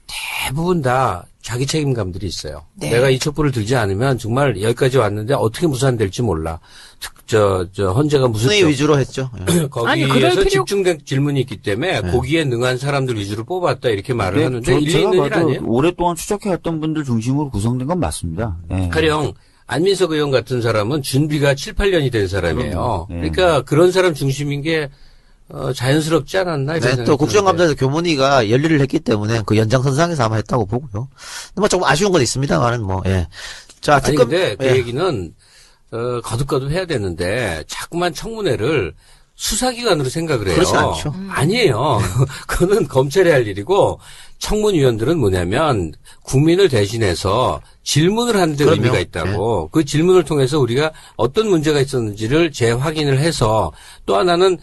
대부분 다 자기 책임감들이 있어요. 내가 이 촛불을 들지 않으면 정말 여기까지 왔는데 어떻게 무산될지 몰라. 헌재가 무슨 위주로 했죠. 거기에서 집중된 질문이 있기 때문에 거기에 능한 사람들 위주로 뽑았다 이렇게 말을 하는데 일리 있는 일 아니에요? 오랫동안 추적해왔던 분들 중심으로 구성된 건 맞습니다. 가령 안민석 의원 같은 사람은 준비가 7, 8년이 된 사람이에요. 그러니까 그런 사람 중심인 게 자연스럽지 않았나? 또 국정감사에서 교문위가 열일을 했기 때문에 그 연장선상에서 아마 했다고 보고요. 뭐 조금 아쉬운 건 있습니다만은 자, 아니 근데 그 얘기는 거듭거듭 해야 되는데 자꾸만 청문회를 수사기관으로 생각을 해요. 그렇지 않죠. 아니에요. 그거는 검찰이 할 일이고 청문위원들은 뭐냐면 국민을 대신해서 질문을 하는 데 의미가 있다고. 그 질문을 통해서 우리가 어떤 문제가 있었는지를 재확인을 해서 또 하나는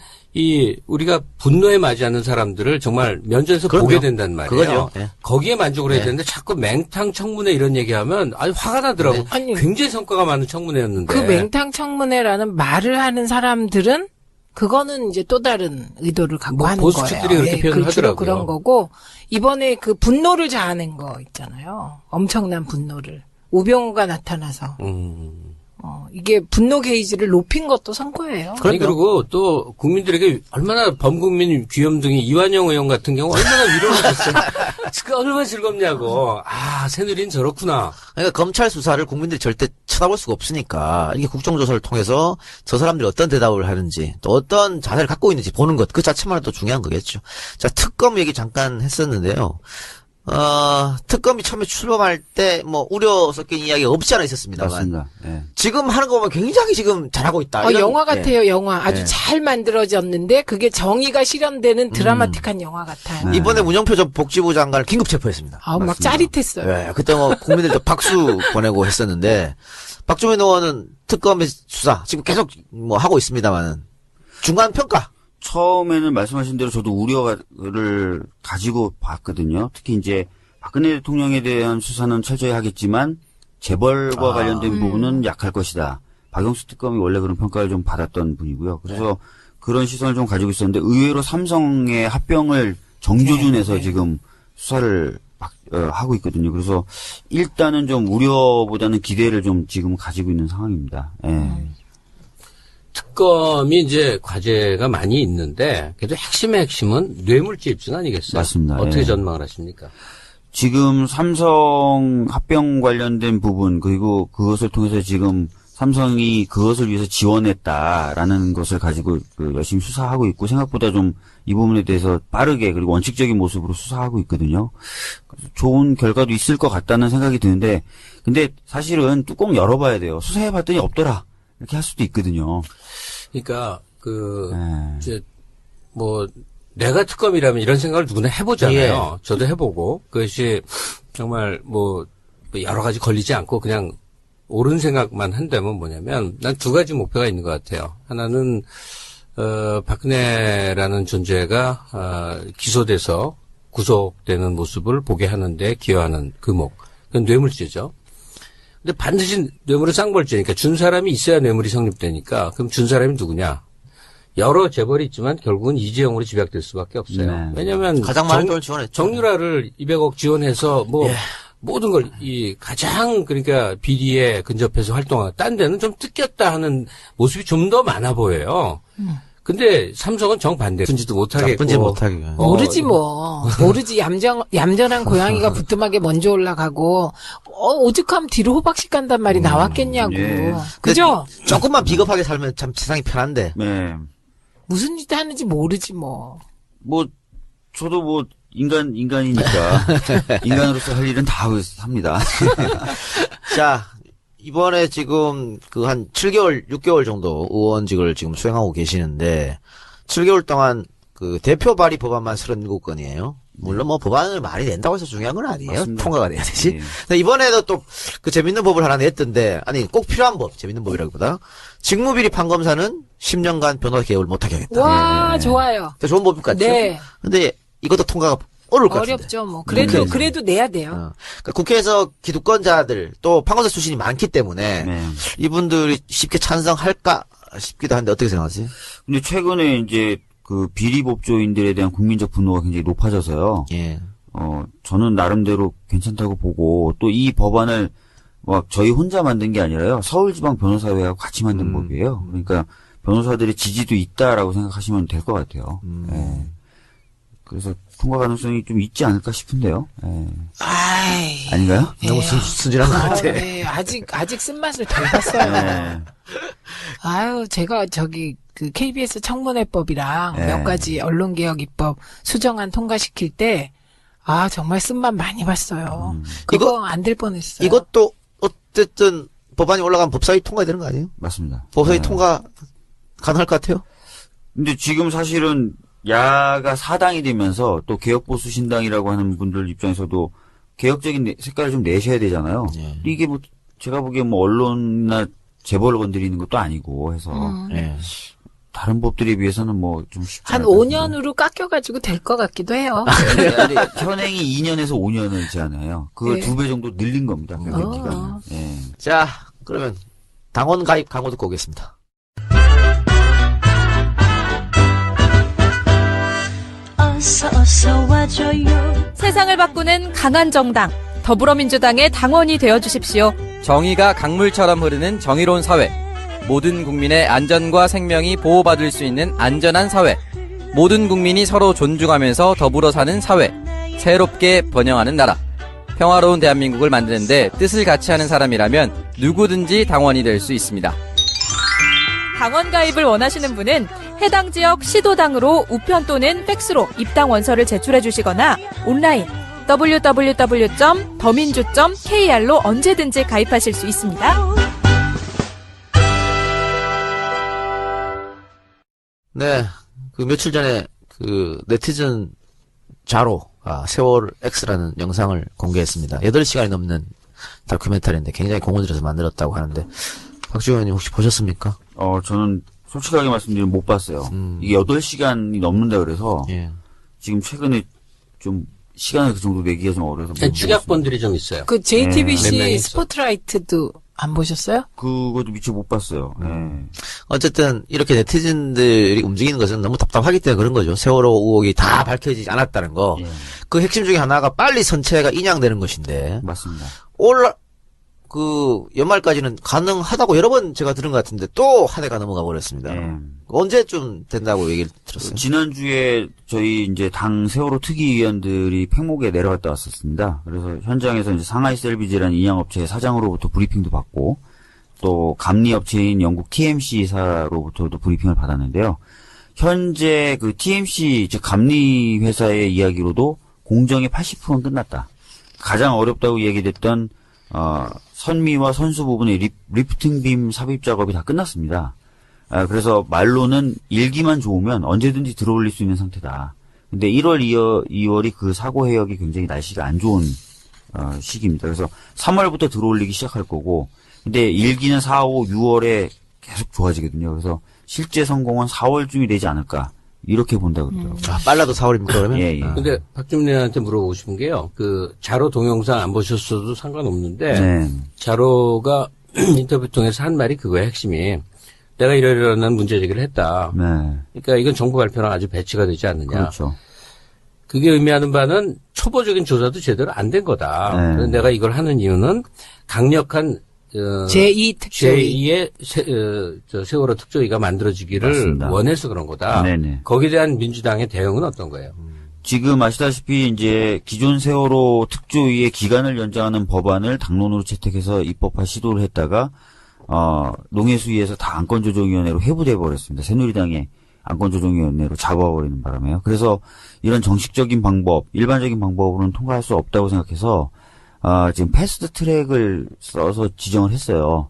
우리가 분노에 맞이하는 사람들을 정말 면전에서 보게 된단 말이에요. 그거죠. 거기에 만족을 해야 되는데 자꾸 맹탕 청문회 이런 얘기하면 아주 화가 나더라고. 아니, 굉장히 성과가 많은 청문회였는데. 그 맹탕 청문회라는 말을 하는 사람들은 그거는 이제 또 다른 의도를 갖고 하는 거예요. 보수측들이 그렇게 표현을 하더라고요. 그런 거고 이번에 그 분노를 자아낸 거 있잖아요. 엄청난 분노를. 우병우가 나타나서. 이게 분노 게이지를 높인 것도 성과예요. 아니, 그리고 또 국민들에게 얼마나 범국민 귀염둥이 이완영 의원 같은 경우 얼마나 위로를 줬어요. 얼마나 즐겁냐고. 새누리는 저렇구나. 그러니까 검찰 수사를 국민들이 절대 쳐다볼 수가 없으니까 이게 국정조사를 통해서 저 사람들이 어떤 대답을 하는지 또 어떤 자세를 갖고 있는지 보는 것 그 자체만으로도 중요한 거겠죠. 자, 특검 얘기 잠깐 했었는데요. 특검이 처음에 출범할 때 우려 섞인 이야기가 없지 않아 있었습니다만. 맞습니다. 지금 하는 거 보면 굉장히 지금 잘하고 있다. 영화 같아요, 영화. 아주 잘 만들어졌는데 그게 정의가 실현되는 드라마틱한 영화 같아요. 이번에 문영표 전 복지부 장관을 긴급 체포했습니다. 막 짜릿했어요. 그때 국민들도 박수 보내고 했었는데 박주민 의원은 특검의 수사 지금 계속 하고 있습니다만은 중간 평가. 처음에는 말씀하신 대로 저도 우려를 가지고 봤거든요. 특히 이제 박근혜 대통령에 대한 수사는 철저히 하겠지만 재벌과 관련된 부분은 약할 것이다. 박영수 특검이 원래 그런 평가를 좀 받았던 분이고요. 그래서 그런 시선을 좀 가지고 있었는데 의외로 삼성의 합병을 정조준해서 지금 수사를 하고 있거든요. 그래서 일단은 좀 우려보다는 기대를 좀 지금 가지고 있는 상황입니다. 특검이 이제 과제가 많이 있는데 그래도 핵심의 핵심은 뇌물죄 입증 아니겠어요? 맞습니다. 어떻게 전망을 하십니까? 지금 삼성 합병 관련된 부분 그리고 그것을 통해서 지금 삼성이 그것을 위해서 지원했다라는 것을 가지고 열심히 수사하고 있고 생각보다 좀 이 부분에 대해서 빠르게 그리고 원칙적인 모습으로 수사하고 있거든요. 그래서 좋은 결과도 있을 것 같다는 생각이 드는데 근데 사실은 뚜껑 열어봐야 돼요. 수사해봤더니 없더라 이렇게 할 수도 있거든요. 그러니까 이제 뭐 내가 특검이라면 이런 생각을 누구나 해보잖아요. 예. 저도 해보고 그것이 정말 뭐 여러 가지 걸리지 않고 그냥 옳은 생각만 한다면 뭐냐면 난 두 가지 목표가 있는 것 같아요. 하나는 박근혜라는 존재가 기소돼서 구속되는 모습을 보게 하는데 기여하는 그 그건 뇌물죄죠. 근데 반드시 뇌물은 쌍벌죄니까 준 사람이 있어야 뇌물이 성립되니까 그럼 준 사람이 누구냐? 여러 재벌이 있지만 결국은 이재용으로 집약될 수밖에 없어요. 네. 왜냐하면 가장 많은 돈을 지원했죠. 정유라를 200억 지원해서 모든 걸 가장 그러니까 비리에 근접해서 활동하고 딴 데는 좀 뜯겼다 하는 모습이 좀 더 많아 보여요. 근데 삼성은 정반대. 나쁜지도 못하겠고. 나쁜지 못하게. 모르지 뭐. 모르지. 얌전한 고양이가 부뚜막에 먼저 올라가고 오죽하면 뒤로 호박씩 간단 말이 나왔겠냐고. 예. 그죠? 조금만 비겁하게 살면 참 세상이 편한데. 네. 무슨 짓 하는지 모르지 뭐. 저도 인간이니까 인간으로서 할 일은 다 합니다. 자, 이번에 지금 한 7개월, 6개월 정도 의원직을 지금 수행하고 계시는데 7개월 동안 대표 발의 법안만 37건이에요. 물론 뭐 법안을 많이 낸다고 해서 중요한 건 아니에요. 맞습니다. 통과가 돼야 되지. 네. 근데 이번에도 또 재밌는 법을 하나 냈던데 꼭 필요한 법, 재밌는 법이라기보다 직무비리 판검사는 10년간 변호사 개업을 못하게 하겠다. 와, 좋아요. 좋은 법일 것 같죠? 네. 근데 이것도 통과가 어려울 것 같은데. 어렵죠, 뭐. 그래도 내야 돼요. 그러니까 국회에서 기득권자들 또 판검사 출신이 많기 때문에 이분들이 쉽게 찬성할까 싶기도 한데 어떻게 생각하세요? 근데 최근에 이제 비리법조인들에 대한 국민적 분노가 굉장히 높아져서요. 예. 저는 나름대로 괜찮다고 보고 또 이 법안을 저희 혼자 만든 게 아니라요. 서울지방 변호사회하고 같이 만든 법이에요. 그러니까 변호사들의 지지도 있다라고 생각하시면 될 것 같아요. 예. 그래서 통과 가능성이 좀 있지 않을까 싶은데요. 예. 아닌가요? 너무 순진한 것 같아. 네. 아직 쓴맛을 덜 봤어요. 네. 제가 KBS 청문회법이랑 몇 가지 언론개혁 입법 수정안 통과시킬 때 정말 쓴맛 많이 봤어요. 그거 안 될 뻔했어요. 이것도 어쨌든 법안이 올라가면 법사위 통과되는 거 아니에요? 맞습니다. 법사위 통과 가능할 것 같아요? 근데 지금 사실은 야가 4당이 되면서 또 개혁보수신당이라고 하는 분들 입장에서도 개혁적인 색깔을 좀 내셔야 되잖아요. 예. 이게 제가 보기엔 언론이나 재벌을 건드리는 것도 아니고 해서 다른 법들에 비해서는 좀 쉽지 한 않을 것 같은데. 5년으로 깎여가지고 될 것 같기도 해요. 근데 현행이 2년에서 5년이잖아요. 그걸 2배 정도 늘린 겁니다. 기간은. 예. 자, 그러면 당원 가입 광고 듣고 오겠습니다. 어서 와줘요. 세상을 바꾸는 강한 정당 더불어민주당의 당원이 되어주십시오. 정의가 강물처럼 흐르는 정의로운 사회, 모든 국민의 안전과 생명이 보호받을 수 있는 안전한 사회, 모든 국민이 서로 존중하면서 더불어 사는 사회, 새롭게 번영하는 나라, 평화로운 대한민국을 만드는데 뜻을 같이 하는 사람이라면 누구든지 당원이 될 수 있습니다. 당원 가입을 원하시는 분은 해당 지역 시도당으로 우편 또는 팩스로 입당 원서를 제출해 주시거나 온라인 www.더민주.kr로 언제든지 가입하실 수 있습니다. 네. 며칠 전에 네티즌 자로 세월 X라는 영상을 공개했습니다. 8시간이 넘는 다큐멘터리인데 굉장히 공을 들여서 만들었다고 하는데 박지원 의원님 혹시 보셨습니까? 저는 솔직하게 말씀드리면 못 봤어요. 이게 8시간이 넘는다 그래서 지금 최근에 좀 시간을 그 정도 내기가 좀 어려서 축약본들이 좀 있어요. JTBC 스포트라이트도 안 보셨어요? 그것도 미처 못 봤어요. 어쨌든 이렇게 네티즌들이 움직이는 것은 너무 답답하기 때문에 그런 거죠. 세월호 의혹이 다 밝혀지지 않았다는 거. 그 핵심 중에 하나가 빨리 선체가 인양되는 것인데. 맞습니다. 연말까지는 가능하다고 여러 번 제가 들은 것 같은데 또 한 해가 넘어가 버렸습니다. 언제쯤 된다고 얘기를 들었어요? 지난주에 저희 이제 당 세월호 특위위원들이 팽목에 내려갔다 왔었습니다. 그래서 현장에서 이제 상하이 셀비지라는 인양업체 사장으로부터 브리핑도 받고 또 감리업체인 영국 TMC사로부터도 브리핑을 받았는데요. 현재 그 TMC, 즉 감리 회사의 이야기로도 공정의 80%는 끝났다. 가장 어렵다고 얘기됐던 선미와 선수 부분의 리프팅빔 삽입 작업이 다 끝났습니다. 그래서 말로는 일기만 좋으면 언제든지 들어올릴 수 있는 상태다. 근데 1월, 2월이 그 사고 해역이 굉장히 날씨가 안 좋은 시기입니다. 그래서 3월부터 들어올리기 시작할 거고, 근데 일기는 4, 5, 6월에 계속 좋아지거든요. 그래서 실제 성공은 4월쯤이 되지 않을까 이렇게 본다고 그러더라고요. 빨라도 4월입니까 그러면? 예. 근데 박주민한테 물어보고 싶은 게요. 그 자로 동영상 안 보셨어도 상관없는데 네. 자로가 인터뷰 통해서 한 말이 그거예요. 핵심이. 내가 이러이러한 문제 제기를 했다. 네. 그러니까 이건 정부 발표랑 아주 배치가 되지 않느냐. 그렇죠. 그게 의미하는 바는 초보적인 조사도 제대로 안 된 거다. 네. 그래서 내가 이걸 하는 이유는 강력한 제2 특조위. 제2의 세월호 특조위가 만들어지기를 맞습니다. 원해서 그런 거다. 네네. 거기에 대한 민주당의 대응은 어떤 거예요? 지금 아시다시피 이제 기존 세월호 특조위의 기간을 연장하는 법안을 당론으로 채택해서 입법화 시도를 했다가 농해수위에서 다 안건조정위원회로 회부돼 버렸습니다. 새누리당의 안건조정위원회로 잡아버리는 바람에요. 그래서 이런 정식적인 방법, 일반적인 방법으로는 통과할 수 없다고 생각해서 지금 패스트 트랙을 써서 지정을 했어요.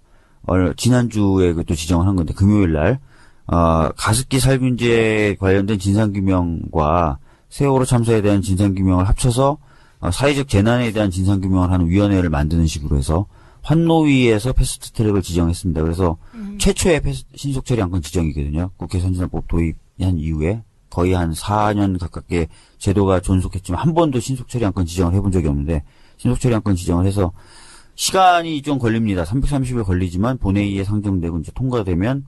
지난주에 또 지정을 한 건데, 금요일 날, 가습기 살균제 관련된 진상규명과 세월호 참사에 대한 진상규명을 합쳐서, 사회적 재난에 대한 진상규명을 하는 위원회를 만드는 식으로 해서, 환노위에서 패스트 트랙을 지정했습니다. 그래서, 최초의 신속처리 안건 지정이거든요. 국회 선진화법 도입한 이후에 거의 한 4년 가깝게 제도가 존속했지만, 한 번도 신속처리 안건 지정을 해본 적이 없는데, 신속처리 안건 지정을 해서 시간이 좀 걸립니다. 330일 걸리지만 본회의에 상정되고 이제 통과되면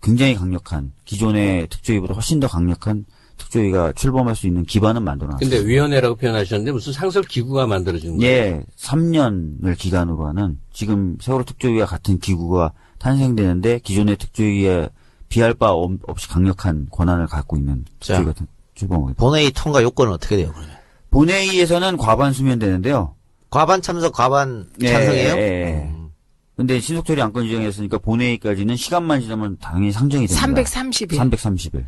굉장히 강력한 기존의 특조위보다 훨씬 더 강력한 특조위가 출범할 수 있는 기반은 만들어놨습니다. 근데 위원회라고 표현하셨는데 무슨 상설 기구가 만들어진 거예요? 예, 3년을 기간으로 하는 지금 세월호 특조위와 같은 기구가 탄생되는데 기존의 특조위에 비할 바 없이 강력한 권한을 갖고 있는 특조위가 출범하게 됩니다. 본회의 통과 요건은 어떻게 돼요 그러면? 본회의에서는 과반 수면 되는데요. 과반 참석, 과반 찬성이에요? 예. 근데 신속처리 안건 지정했으니까 본회의까지는 시간만 지나면 당연히 상정이 됩니다. 330일. 330일.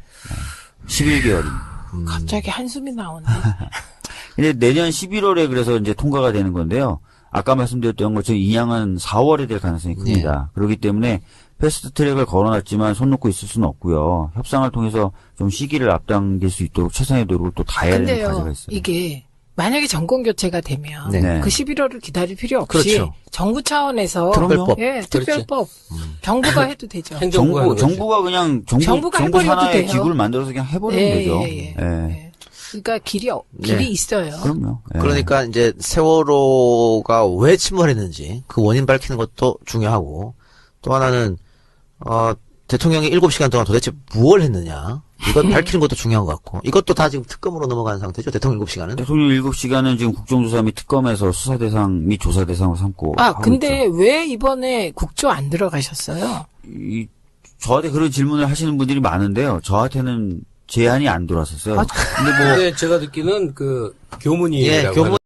11개월입니다. 갑자기 한숨이 나오네. 근데 내년 11월에 그래서 이제 통과가 되는 건데요. 아까 말씀드렸던 것처럼 인양은 4월에 될 가능성이 큽니다. 그렇기 때문에 패스트 트랙을 걸어놨지만 손 놓고 있을 수는 없고요. 협상을 통해서 좀 시기를 앞당길 수 있도록 최선의 노력을 또 다해야 되는 과제가 근데요, 있어요. 이게 만약에 정권 교체가 되면 네. 그 11월을 기다릴 필요 없이 그렇죠. 정부 차원에서 특별법. 예, 특별법 정부가 해도 되죠. 행정부가 하는 거지. 정부가 그냥 정부가 정부 해버려도 산하의 돼요. 기구를 만들어서 그냥 해버리면 되죠. 예. 예. 그러니까 길이 네. 있어요. 그럼요. 예. 그러니까 이제 세월호가 왜 침몰했는지 그 원인 밝히는 것도 중요하고 또 하나는 대통령이 7시간 동안 도대체 무엇을 했느냐 이걸 밝히는 것도 중요한 것 같고 이것도 다 지금 특검으로 넘어가는 상태죠. 대통령 7시간은. 대통령 7시간은 지금 국정조사 및 특검에서 수사 대상 및 조사 대상으로 삼고 하고 근데 있죠. 왜 이번에 국조 안 들어가셨어요? 저한테 그런 질문을 하시는 분들이 많은데요. 저한테는 제안이 안 들어왔었어요. 근데 뭐 근데 제가 듣기는 그 교문위라고 교문